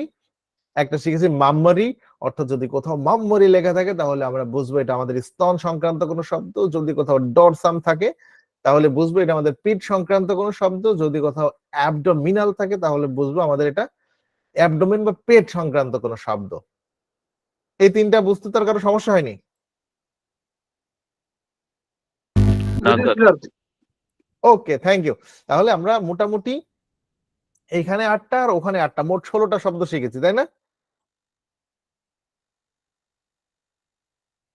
একটা শিখেছি মাম্মারি, অর্থাৎ যদি কোথাও মাম্মারি লেখা থাকে তাহলে আমরা বুঝবো এটা আমাদের স্তন সংক্রান্ত কোনো শব্দ, যদি কোথাও ডরসাম থাকে তাহলে বুঝবো এটা আমাদের পিঠ সংক্রান্ত কোনো শব্দ, যদি কোথাও অ্যাবডোমিনাল থাকে তাহলে বুঝবো আমাদের এটা অ্যাবডোমেন বা পেট সংক্রান্ত কোনো শব্দ। এই 3টা বুঝতে তার কারো সমস্যা হয়নি? না স্যার। Okay, thank you. তাহলে আমরা মোটামুটি এইখানে 8টা আর ওখানে 8টা, মোট 16টা শব্দ শিখেছি, তাই না?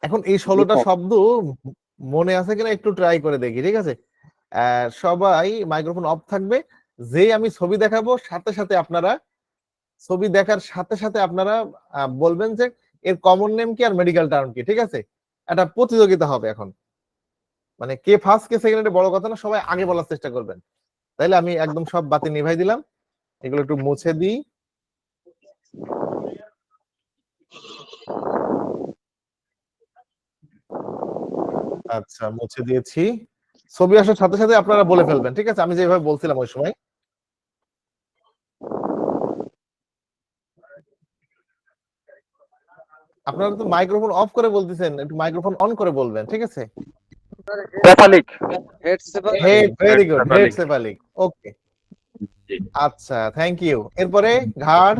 এখন এই 16টা শব্দ মনে আছে কিনা একটু ট্রাই করে দেখি, ঠিক আছে? সবাই মাইক্রোফোন অফ থাকবে, যেই আমি ছবি দেখাবো সাথে সাথে আপনারা, ছবি দেখার সাথে সাথে আপনারা বলবেন যে এর কমন নেম কি আর মেডিকেল টার্ম কি। ঠিক আছে, একটা প্রতিযোগিতা হবে এখন, মানে কে ফার্স্ট কে সেকেন্ড বড় কথা না, সবাই আগে বলার চেষ্টা করবেন। তাইলে আমি একদম সব বাতি নিভাই দিলাম, এগুলো একটু মুছে দিই। আচ্ছা, মুছে দিয়েছি। ছবি আসার সাথে সাথে আপনারা বলে ফেলবেন, ঠিক আছে, আমি যেভাবে বলছিলাম ওই সময়। আপনারা তো মাইক্রোফোন অফ করে বলতেছেন, একটু মাইক্রোফোন অন করে বলবেন, ঠিক আছে? Cephalic. Head, very good, head cephalic. Cephalic, okay. জি। আচ্ছা, থ্যাংক ইউ। এরপরে ঘাড়,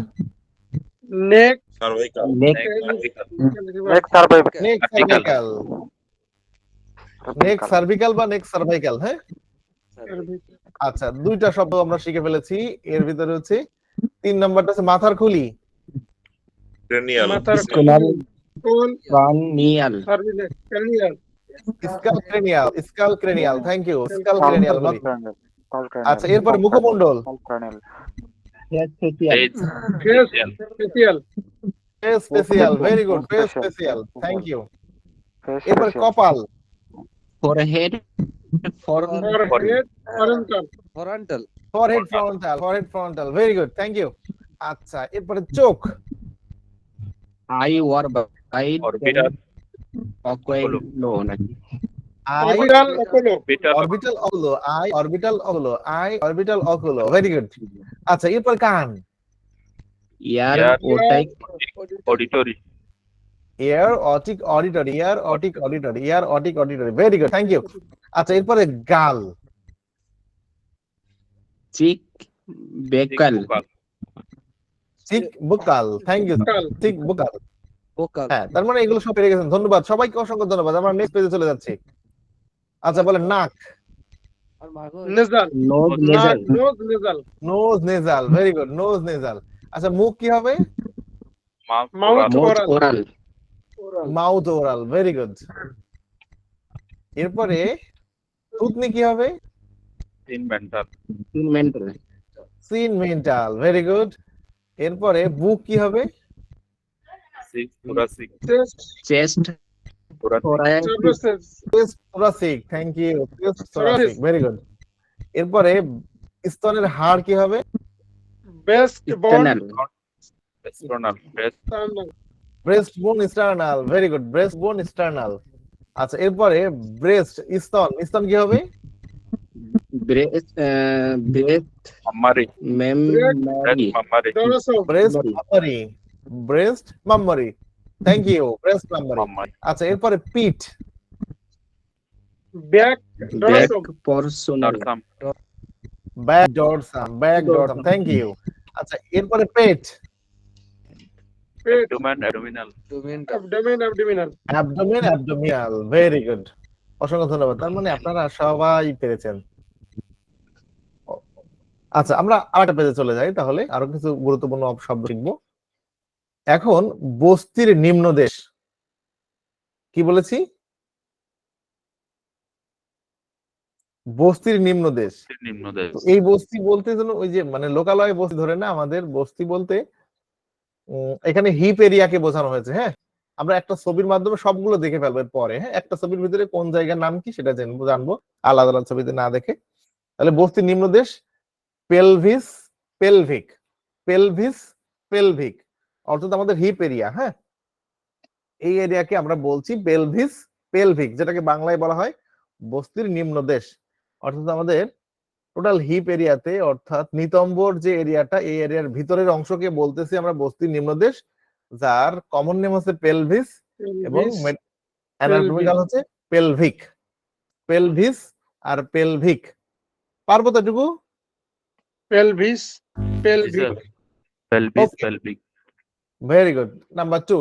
neck neck neck cervical. Neck Cervical. Cervical, neck cervical বা নেক সার্ভাইকাল, হ্যাঁ। আচ্ছা, 2টা শব্দ আমরা শিখে ফেলেছি, এর ভিতরে হচ্ছে 3 নাম্বারটা হচ্ছে মাথার খুলি। মাথার কোন Cranial. Surveillance career skull cranial, thank you, skull cranial বলি। আচ্ছা, এরপরে মুখমণ্ডল, Face. Face facial spatial, very good, spatial, thank you. এরপরে কপাল, Forehead. Forehead frontal frontal forehead frontal, very good, thank you. আচ্ছা, এরপরে চোখ, Eye or bite. Orbital. Oculo. নাকি? Eye, orbital Apollo orbital oculo, very good. আচ্ছা, এরপর কান, Ear. Ear. Otic. Auditory. Ear otic auditory, very good, thank you. আচ্ছা, এরপরে গাল, Cheek. Buccal. Cheek buccal, thank you, buccal. Cheek buccal. Vocal হ্যাঁ, তার মানে এগুলো সব পেরে গেছেন, ধন্যবাদ সবাইকে, অসংখ্য ধন্যবাদ। আমরা নেক্সট পেজে চলে যাচ্ছি। আচ্ছা, বলেন নাক, আর মাগো নেজাল Nose. নাক Nasal. Nose nasal nose nasal, very good, nose nasal. আচ্ছা, মুখ কি হবে? Mouth. Mouth. Oral. Mouth. Oral. Mouth oral, very good. এরপরে থুতনি কি হবে? Mental. Mental. Chin mental, very good. এরপরে বুক কি হবে? Thoracic. Chest Chest. Thoracic. Thoracic. সার্ভিসেস thoracic, thank you, thoracic, very good. এরপরে স্তনের হাড় কি হবে? বেস্ট বন Sternal. Sternal. Breast. ব্রেস্ট বোন স্টার্নাল, ভেরি গুড, ব্রেস্ট বোন স্টার্নাল। আচ্ছা, এরপরে ব্রেস্ট, স্তন কি হবে? Breast. Breast. Mammary. Mammary. Mammary. Dorso breast mammary, breast mammary, thank you, breast mammary. Mammary. আচ্ছা, এরপরে পিঠ, back Back. Dorso Personal. Dorsum. Back dorsum, thank you. আচ্ছা, এরপরে পেট, পেট Abdomen. Abdominal. Abdominal abdominal, very good, অসংখ্য ধন্যবাদ। তার মানে আপনারা সবাই পেরেছেন। আচ্ছা, আমরা আরেকটা পেজে চলে যাই, তাহলে আরো কিছু গুরুত্বপূর্ণ শব্দ শিখবো। এখন বস্তির নিম্নদেশ কি বলেছি? বস্তির নিম্নদেশ। নিম্নদেশ। তো এই বস্তি বলতে যেন ওই যে মানে লোকালয় বস্তি ধরে না, আমাদের বস্তি বলতে এখানে হিপ এরিয়াকে বোঝানো হয়েছে। হ্যাঁ, আমরা একটা ছবির মাধ্যমে সবগুলো দেখে ফেলবো এর পরে। হ্যাঁ, একটা ছবির ভিতরে কোন জায়গার নাম কি সেটা জানবো আলাদা আলাদা ছবিতে না দেখে। তাহলে বস্তির নিম্নদেশ পেলভিস, পেলভিক অর্থাৎ আমাদের হিপ এরিয়া। হ্যাঁ, এই এরিয়াকে আমরা বলছি পেলভিক, যেটাকে বাংলায় বলা হয় বস্তির নিম্নদেশ। অর্থাৎ আমাদের টোটাল হিপ এরিয়াতে, অর্থাৎ নিতম্বর যে এরিয়াটা, এই এরিয়ার ভিতরের অংশকে বলতেছি আমরা বস্তির নিম্নদেশ, যার কমন নেম হচ্ছে পেলভিস এবং অ্যানাটমিক্যাল হচ্ছে পেলভিস আর পেলভিক। পারবো তো এটুকু? Pelvis pelvic Pelvis. Okay. Pelvic. Very good. Number 2,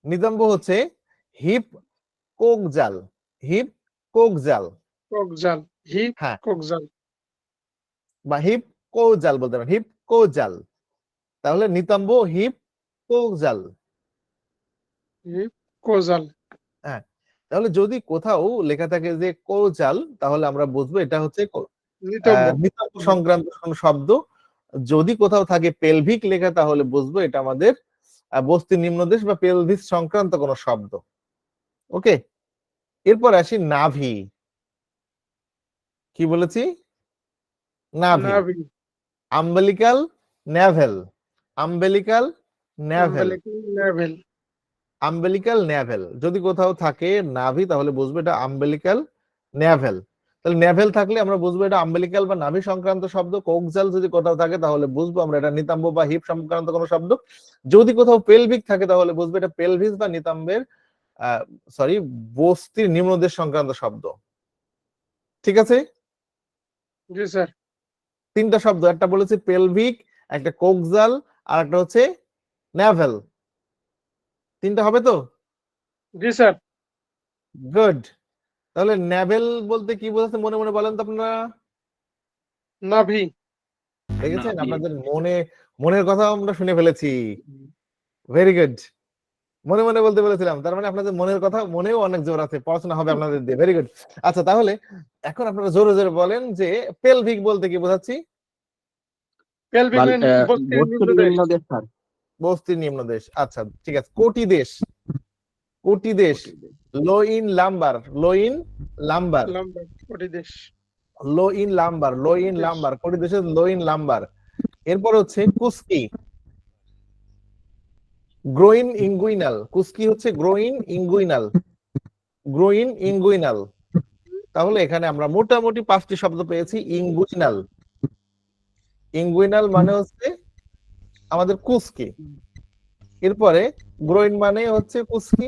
নিতম্ব হচ্ছে হিপ কোকজাল, কোকজাল হিপ হ্যাঁ, কোকজাল বা হিপ কোজাল বলতে পারেন, হিপ কোজাল। তাহলে নিতম্ব হিপ কোজাল। হিপ কোজাল তাহলে যদি কোথাও লেখা থাকে যে কোজাল, তাহলে আমরা বুঝবো এটা হচ্ছে নিতম্ব নিতম্ব সংক্রান্ত কোনো শব্দ। যদি কোথাও থাকে পেলভিক লেখা, তাহলে বুঝবো এটা আমাদের বস্তির নিম্নদেশ বা পেলভিস সংক্রান্ত কোনো শব্দ। ওকে, এরপর আসি নাভি। কি বলেছি? নাভি, নাভি আম্বেলিকাল ন্যাভেল, আম্বেলিকাল ন্যাভেল। যদি কোথাও থাকে নাভি, তাহলে বুঝবো এটা আম্বেলিকাল ন্যাভেল। তাহলে ন্যাভেল থাকলে আমরা বুঝবো এটা আম্বেলিকাল বা নাভি সংক্রান্ত শব্দ। কোকজাল যদি কোথাও থাকে তাহলে বুঝবো আমরা এটা নিতম্ব বা হিপ সংক্রান্ত কোনো শব্দ। যদি কোথাও পেলভিক থাকে তাহলে বুঝবো এটা পেলভিস বা নিতম্বের বস্তির নিম্নদেশ সংক্রান্ত শব্দ। ঠিক আছে? জি স্যার 3টা শব্দ, একটা বলেছি পেলভিক, একটা কোকজাল, আর একটা হচ্ছে ন্যাভেল। 3টা হবে তো? জি স্যার গুড। তাহলে ন্যাভেল বলতে কি বোঝাচ্ছে মনে মনে বলেন তো আপনারা? নাভি দেখেছেন, নাভি। আপনাদের মনের কথা আমরা শুনে ফেলেছি। Very good. মনে মনে বলতে বলেছিলাম, তার মানে আপনাদের মনের কথা মনেও অনেক জোর আছে, পড়াশোনা হবে আপনাদের দিয়ে। Very good. আচ্ছা, তাহলে এখন আপনারা জোরে জোরে বলেন যে পেলভিক বলতে কি বোঝাচ্ছি? পেলভিক বাল বস্তির বস্তুর নিম্নদেশ। নিম্ন দেশ স্যার। বস্তির নিম্ন দেশ। আচ্ছা ঠিক আছে। কোটি দেশ, কোটি দেশ, লো in lumber, low in lumber, লম্বা কোটি দেশ। লো in lumber, low in lumber, কোটি দেশের লো ইন লাম্বার। এরপর হচ্ছে কুস্কি, গ্রোইন ইঙ্গুইনাল। কুস্কি হচ্ছে গ্রোইন ইঙ্গুইনাল, গ্রোইন ইঙ্গুইনাল। তাহলে এখানে আমরা মোটামুটি 5টি শব্দ পেয়েছি। ইঙ্গুইনাল, ইঙ্গুইনাল মানে হচ্ছে আমাদের কুস্কি। এরপরে গ্রোইন মানে হচ্ছে কুস্কি।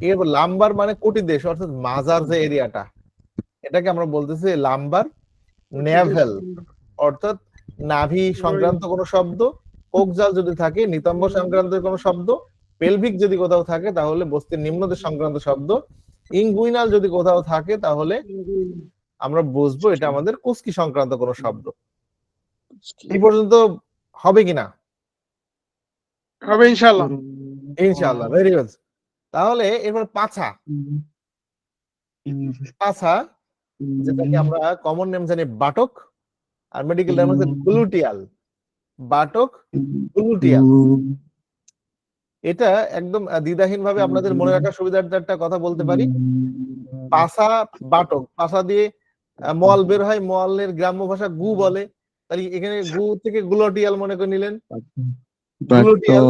এরপর লাম্বার মানে কোটি দেশ, অর্থাৎ মাজার যে এরিয়াটা, এটাকে আমরা বলতেছি লাম্বার। নেভেল অর্থাৎ নাভি সংক্রান্ত কোনো শব্দ, কোকজাল যদি থাকে নিতম্ব সংক্রান্ত কোনো শব্দ, পেলভিক যদি কোথাও থাকে তাহলে বস্তির নিম্নদেশ সংক্রান্ত শব্দ, ইঙ্গুইনাল যদি কোথাও থাকে তাহলে আমরা বুঝবো এটা আমাদের কুস্কি সংক্রান্ত কোনো শব্দ। এই পর্যন্ত হবে কিনা? হবে ইনশাআল্লাহ। ইনশাআল্লাহ। Very good. তাহলে এরপর পাছা, পাছা যেটাকে আমরা কমন নেম জানি বাটক, আর মেডিকেল নেম হচ্ছে গ্লুটিয়াল। বাটক, গ্লুটিয়াল। এটা একদম দ্বিধাহীন ভাবে আপনাদের মনে রাখার সুবিধার্থে একটা কথা বলতে পারি। পাছা, বাটক, পাছা দিয়ে মল বের হয়, মলের গ্রাম্য ভাষা গু বলে, তাহলে এখানে গু থেকে গ্লুটিয়াল মনে করে নিলেন, গ্লুটিয়াল।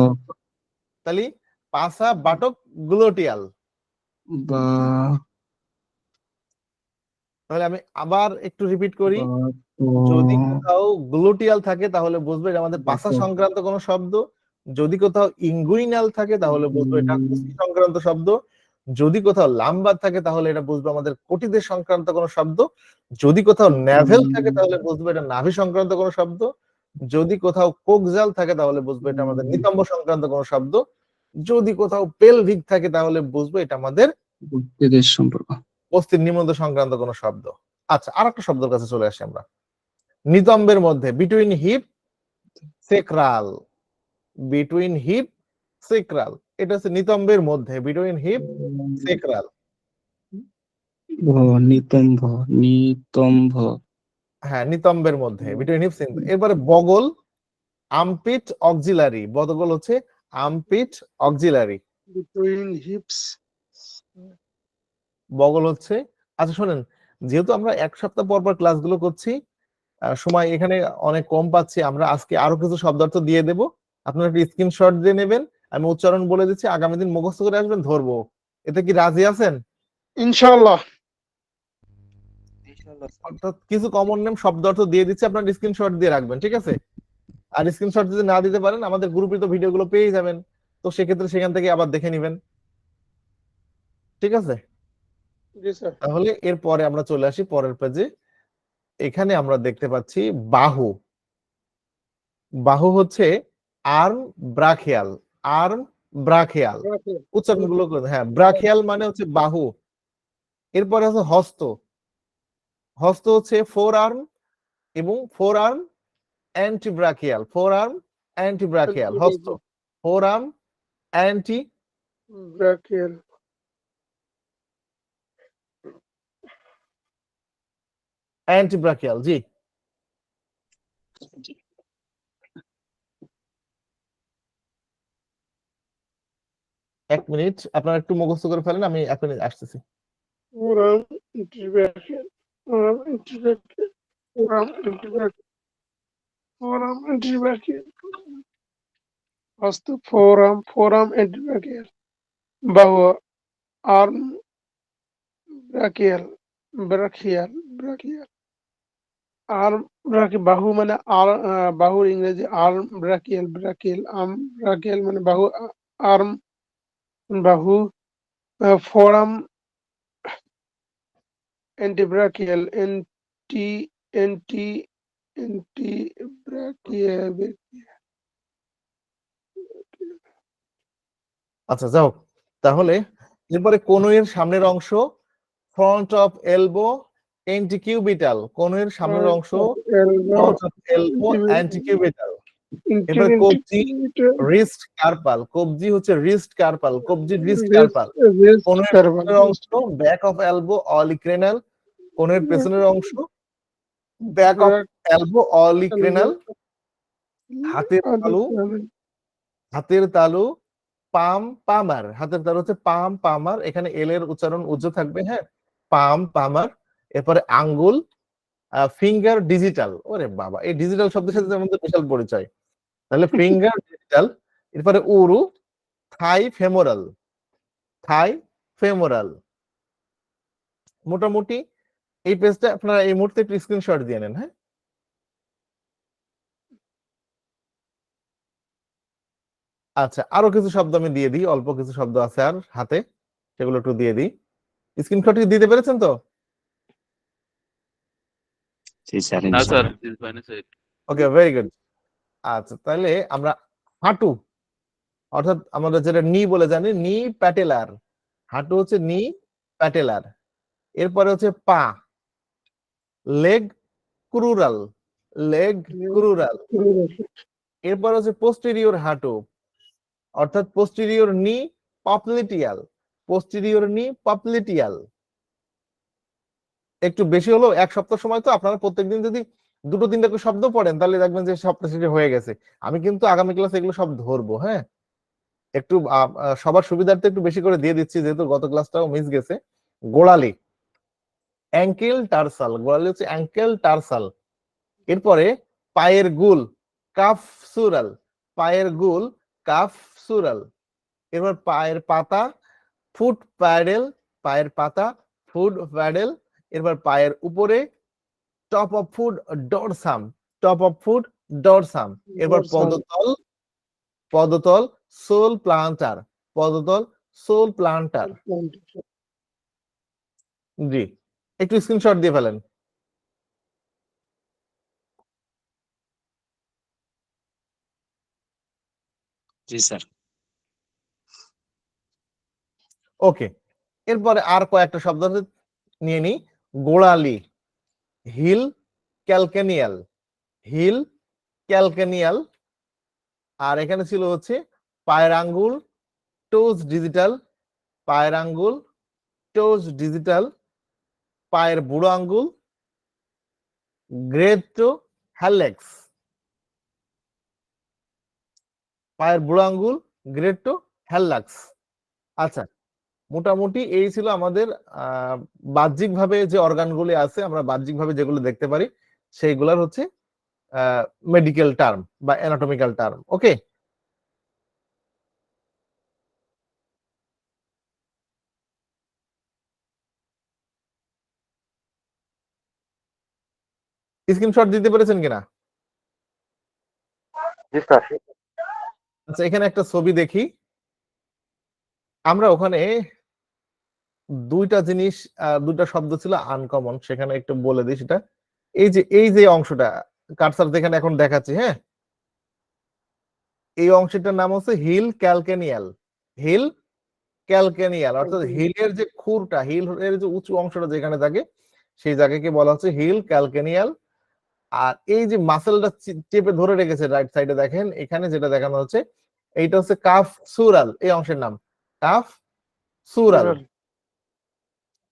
তাহলে পাছা, বাটক, গ্লুটিয়াল। তাহলে আমি আবার একটু রিপিট করি। যদি কোথাও গ্লুটিয়াল থাকে তাহলে বুঝবো এটা আমাদের পাছা সংক্রান্ত কোনো শব্দ। যদি কোথাও ইঙ্গুইনাল থাকে তাহলে বুঝবো এটা কুস্কি সংক্রান্ত শব্দ। যদি কোথাও লাম্বার থাকে তাহলে এটা বুঝবো আমাদের কোটিদের সংক্রান্ত কোনো শব্দ। যদি কোথাও নেভেল থাকে তাহলে বুঝবো এটা নাভি সংক্রান্ত কোনো শব্দ। যদি কোথাও কোকজাল থাকে তাহলে বুঝবো এটা আমাদের নিতম্ব সংক্রান্ত কোনো শব্দ। যদি কোথাও পেলভিক থাকে তাহলে বুঝবো এটা আমাদের দেশ সম্পর্ক। বস্তির নিম্নদেশ সংক্রান্ত কোনো শব্দ। আচ্ছা, আর একটা শব্দের কাছে চলে আসি আমরা। নিতম্বের মধ্যে, between hip sacral, between hip sacral, এটা হচ্ছে নিতম্বের মধ্যে, বিটুইন হিপ সেক্রাল। নিতম্ব, নিতম্ব। হ্যাঁ, নিতম্বের মধ্যে, বিটুইন হিপ সেক্রাল। এরপরে বগল, আর্মপিট অক্সিলারি। বগল হচ্ছে আর্মপিট অক্সিলারি। বিটুইন হিপস। বগল হচ্ছে, আচ্ছা শোনেন, যেহেতু আমরা এক সপ্তাহ পর পর ক্লাসগুলো করছি, সময় এখানে অনেক কম পাচ্ছি, আমরা আজকে আরো কিছু শব্দার্থ দিয়ে দেব, আপনারা একটা স্ক্রিনশট দিয়ে নেবেন, আমি উচ্চারণ বলে দিচ্ছি, আগামী দিন মুখস্থ করে আসবেন, ধরবো। এতে কি রাজি আছেন? ইনশাআল্লাহ। অর্থাৎ কিছু কমন নেম শব্দার্থ দিয়ে দিচ্ছি, আপনার স্ক্রিনশট দিয়ে রাখবেন, ঠিক আছে? আর স্ক্রিনশট যদি না দিতে পারেন আমাদের গ্রুপে তো ভিডিওগুলো পেয়ে যাবেন, তো সেক্ষেত্রে সেখান থেকে আবার দেখে নেবেন, ঠিক আছে? জি স্যার। তাহলে এরপরে আমরা চলে আসি পরের পেজে। এখানে আমরা দেখতে পাচ্ছি বাহু। বাহু হচ্ছে আর্ম ব্রাখিয়াল, আর্ম ব্রাখিয়াল। উচ্চারণগুলো হ্যাঁ, ব্রাখিয়াল মানে হচ্ছে বাহু। এরপরে হচ্ছে হস্ত। হস্ত হচ্ছে ফোর আর্ম এবং ফোর আর্ম অ্যান্টিব্রাখিয়াল, ফোর আর্ম অ্যান্টিব্রাখিয়াল, হস্ত, ফোর আর্ম অ্যান্টি ব্রাকিয়াল। অ্যান্টিব্রাখিয়াল। জি, এক মিনিট, আপনারা একটু মুখস্থ করে ফেলেন, আমি এক মিনিট আসতেছি। Forearm antebrachial, forearm antebrachial, forearm antebrachial, forearm antebrachial. হস্ত ফোরাম, ফোরাম ইন্টিব্রাকিয়াল। বাহু arm brachial, brachial, brachial. Arm brachial, বাহু মানে বাহুর ইংরেজি arm brachial, brachial, arm brachial মানে বাহু, আর্ম বাহু। Forearm antebrachial, antebrachial. আচ্ছা যাও, তাহলে এরপরে কনুইয়ের সামনের অংশ, ফ্রন্ট অফ এলবো অ্যান্টিকিউবিটাল। কনুইয়ের সামনের অংশ, ফ্রন্ট অফ এলবো অ্যান্টিকিউবিটাল। এরপরে কবজি, রিস্ট কার্পাল। কবজি হচ্ছে রিস্ট কার্পাল, কবজি রিস্ট কার্পাল। কোণের পেছনের অংশ ব্যাক অফ এলবো অলিক্রেনাল, কোণের পেছনের অংশ ব্যাক অফ এলবো অলিক্রেনাল। হাতের তালু, হাতের তালু পাম পামার, হাতের তালু হচ্ছে পাম পামার, এখানে এল এর উচ্চারণ উজ্জ্ব থাকবে, হ্যাঁ, পাম পামার। এরপরে আঙ্গুল, ফিঙ্গার ডিজিটাল। ওরে বাবা, এই ডিজিটাল শব্দের সাথে আমাদের বিশাল পরিচয়, তাহলে ফিঙ্গার ডিজিটাল। এরপরে উরু, থাই ফেমোরাল, থাই ফেমোরাল। মোটামুটি এই পেজটা আপনারা এই মুহূর্তে একটু স্ক্রিনশট দিয়ে নেন, হ্যাঁ। আচ্ছা, আরো কিছু শব্দ আমি দিয়ে দিই, অল্প কিছু শব্দ আছে আর হাতে, সেগুলো একটু দিয়ে দিই। স্ক্রিনশট দিতে পেরেছেন তো? জি স্যার, না স্যার, ওকে, ভেরি গুড। আচ্ছা, তাহলে আমরা হাঁটু, অর্থাৎ আমরা যেটা নি বলে জানি, নি প্যাটেলার। হাঁটু হচ্ছে নি প্যাটেলার। এরপরে হচ্ছে পা, লেগ ক্রুরাল, লেগ ক্রুরাল। এরপর হচ্ছে পোস্টেরিয়র হাঁটু, অর্থাৎ পোস্টেরিয়র নি পপলিটিয়াল, পোস্টেরিয়র নি পপলিটিয়াল। একটু বেশি হলো, এক সপ্তাহ সময় তো, আপনারা প্রত্যেকদিন যদি দুটো তিনটা করে শব্দ পড়েন তাহলে দেখবেন যে সপ্তাহ শেষে হয়ে গেছে। আমি কিন্তু আগামী ক্লাসে এগুলো সব ধরবো, হ্যাঁ। একটু সবার সুবিধার্থে একটু বেশি করে দিয়ে দিচ্ছি, যেহেতু গত ক্লাসটাও মিস গেছে। গোড়ালি, অ্যাঙ্কেল টার্সাল, গোড়ালি হচ্ছে অ্যাঙ্কেল টার্সাল। এরপরে পায়ের গুল, কাফ সুরাল, পায়ের গুল কাফ সুরাল। এরপর পায়ের পাতা, ফুট প্যাডেল, পায়ের পাতা ফুট প্যাডেল। এরপর পায়ের উপরে top of foot dorsum, top of foot dorsum. এরপর পদতল, পদতল সোল প্লান্টার, পদতল সোল প্লান্টার। জি, একটু স্ক্রিনশট দিয়ে ফেলেন। জি স্যার। ওকে, এরপরে আর কয়েকটা শব্দ নিয়ে নিই। গোড়ালি, হিল ক্যালকেনিয়াল, হিল ক্যালকেনিয়াল। আর এখানে ছিল হচ্ছে পায়ের আঙ্গুল, টোজ ডিজিটাল, পায়ের আঙ্গুল টোজ ডিজিটাল। পায়ের বুড়ো আঙ্গুল, গ্রেটো হ্যালেক্স, পায়ের বুড়ো আঙ্গুল গ্রেটো হ্যালাক্স। আচ্ছা, মোটামুটি এই ছিল আমাদের বাহ্যিক ভাবে যে অর্গানগুলি আছে, আমরা বাহ্যিক ভাবে যেগুলো দেখতে পারি সেইগুলোর হচ্ছে মেডিকেল টার্ম বা অ্যানাটমিক্যাল টার্ম। ওকে, স্ক্রিনশট দিতে পেরেছেন কিনা? জি স্যার। আচ্ছা, এখানে একটা ছবি দেখি। আমরা ওখানে দুইটা জিনিস, দুইটা শব্দ ছিল আনকমন, সেখানে একটু বলে দিই সেটা। এই যে অংশটা কার্সার যেখানে এখন দেখাচ্ছি, হ্যাঁ, এই অংশটার নাম হচ্ছে হিল ক্যালকেনিয়াল, হিল ক্যালকেনিয়াল। অর্থাৎ হিলের যে খুরটা, হিলের যে উঁচু অংশটা যেখানে থাকে সেই জায়গাকে বলা হচ্ছে হিল ক্যালকেনিয়াল। আর এই যে মাসেলটা চেপে ধরে রেখেছে রাইট সাইডে, দেখেন এখানে যেটা দেখানো হচ্ছে, এইটা হচ্ছে কাফ সুরাল, এই অংশের নাম কাফ সুরাল,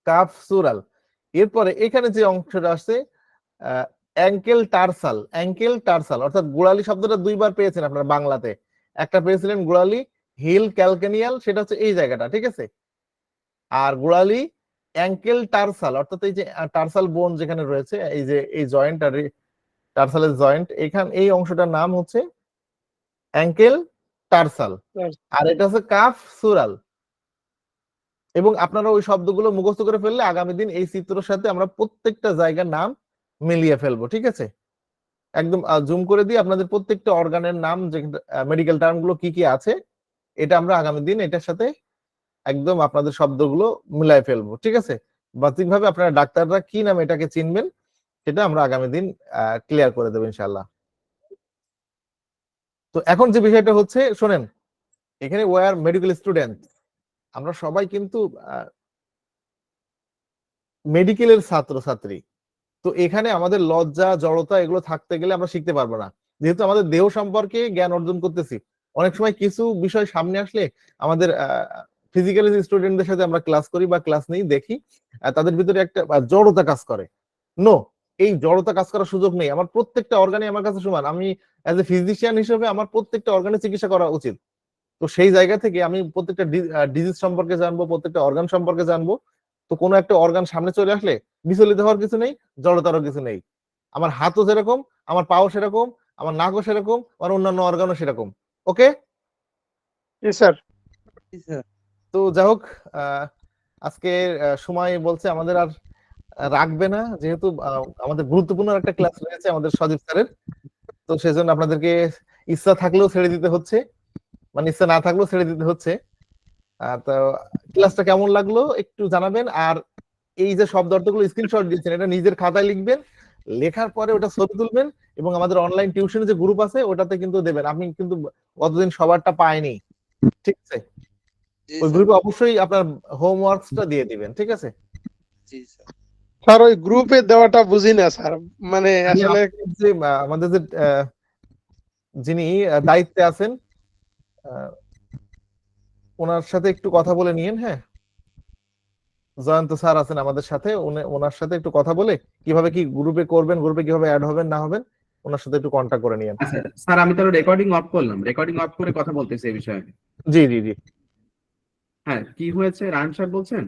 কাফ সুরাল। এরপরে এখানে যে অংশটা আসছে অ্যাঙ্কেল টার্সাল, অ্যাঙ্কেল টার্সাল, অর্থাৎ গোড়ালি শব্দটা দুইবার পেয়েছেন আপনারা বাংলাতে। একটা পেয়েছিলেন গোড়ালি হিল ক্যালকেনিয়াল, সেটা হচ্ছে এই জায়গাটা, ঠিক আছে। আর গোড়ালি অ্যাঙ্কেল টার্সাল, অর্থাৎ এই যে টার্সাল বোন যেখানে রয়েছে, এই যে এই জয়েন্ট আর টার্সালের জয়েন্ট, এখান এই অংশটার নাম হচ্ছে অ্যাঙ্কেল টার্সাল, আর এটা হচ্ছে কাফ সুরাল। এবং আপনারা ওই শব্দগুলো মুখস্থ করে ফেললে আগামী দিন এই চিত্রের সাথে আমরা প্রত্যেকটা জায়গার নাম মিলিয়ে ফেলবো, ঠিক আছে। একদম জুম করে দিয়ে আপনাদের প্রত্যেকটা অর্গানের নাম, যে মেডিকেল টার্ম গুলো কি কি আছে, এটা আমরা আগামী দিন এটার সাথে একদম আপনাদের শব্দগুলো মিলাই ফেলবো, ঠিক আছে। বাহ্যিক ভাবে আপনারা ডাক্তাররা কি নাম এটাকে চিনবেন সেটা আমরা আগামী দিন ক্লিয়ার করে দেবো ইনশাল্লাহ। তো এখন যে বিষয়টা হচ্ছে, শোনেন, এখানে ওয়ার মেডিকেল স্টুডেন্ট, আমরা সবাই কিন্তু মেডিকেলের ছাত্র ছাত্রী। তো এখানে আমাদের লজ্জা জড়তা এগুলো থাকতে গেলে আমরা শিখতে পারবো না। যেহেতু আমাদের দেহ সম্পর্কে জ্ঞান অর্জন করতেছি, অনেক সময় কিছু বিষয় সামনে আসলে আমাদের ফিজিক্যালি স্টুডেন্টদের সাথে আমরা ক্লাস করি বা ক্লাস নেই, দেখি তাদের ভিতরে একটা জড়তা কাজ করে। নো, এই জড়তা কাজ করার সুযোগ নেই। আমার প্রত্যেকটা অর্গানই আমার কাছে সমান। আমি অ্যাজ এ ফিজিশিয়ান হিসেবে আমার প্রত্যেকটা অর্গানে চিকিৎসা করা উচিত। তো সেই জায়গা থেকে আমি প্রত্যেকটা ডিজিজ সম্পর্কে জানবো, প্রত্যেকটা অর্গান সম্পর্কে জানবো। তো কোনো একটা অর্গান সামনে চলে আসলে বিচলিত হওয়ার কিছু নেই, জড়তারও কিছু নেই। আমার হাতও যেরকম, আমার পাও সেরকম, আমার নাকও সেরকম, আমার অন্যান্য অর্গানও সেরকম। ওকে, জি স্যার। জি স্যার। তো যাই হোক, আজকে সময় বলছে আমাদের আর রাখবে না, যেহেতু আমাদের গুরুত্বপূর্ণ একটা ক্লাস রয়েছে আমাদের সজীব স্যারের। তো সেজন্য আপনাদেরকে ইচ্ছা থাকলেও ছেড়ে দিতে হচ্ছে, মানে ইচ্ছা না থাকলেও ছেড়ে দিতে হচ্ছে। তো ক্লাসটা কেমন লাগলো একটু জানাবেন। আর এই যে শব্দ অর্থগুলো স্ক্রিনশট দিয়েছেন, এটা নিজের খাতায় লিখবেন, লেখার পরে ওটা ছবি তুলবেন এবং আমাদের অনলাইন টিউশনের যে গ্রুপ আছে ওটাতে কিন্তু দেবেন। আমি কিন্তু গতদিন সবারটা পাইনি, ঠিক আছে? জি ওই স্যার। গ্রুপে অবশ্যই আপনার হোমওয়ার্কসটা দিয়ে দিবেন, ঠিক আছে? জি স্যার। স্যার ওই গ্রুপে দেওয়াটা বুঝি না স্যার, মানে আমি আসলে আপনাদের যে আমাদের যে যিনি দায়িত্বে আছেন ওনার সাথে একটু কথা বলে নিয়েন। হ্যাঁ, জয়ন্ত স্যার আছেন আমাদের সাথে, ওনার সাথে একটু কথা বলে কিভাবে কি গ্রুপে করবেন, গ্রুপে কিভাবে অ্যাড হবেন না হবেন, ওনার সাথে একটু কন্ট্যাক্ট করে নিয়েন। আচ্ছা স্যার, আমি তাহলে রেকর্ডিং অফ করলাম, রেকর্ডিং অফ করে কথা বলতেছি এই বিষয়ে। জি জি জি। হ্যাঁ, কি হয়েছে রায়হান স্যার বলছেন?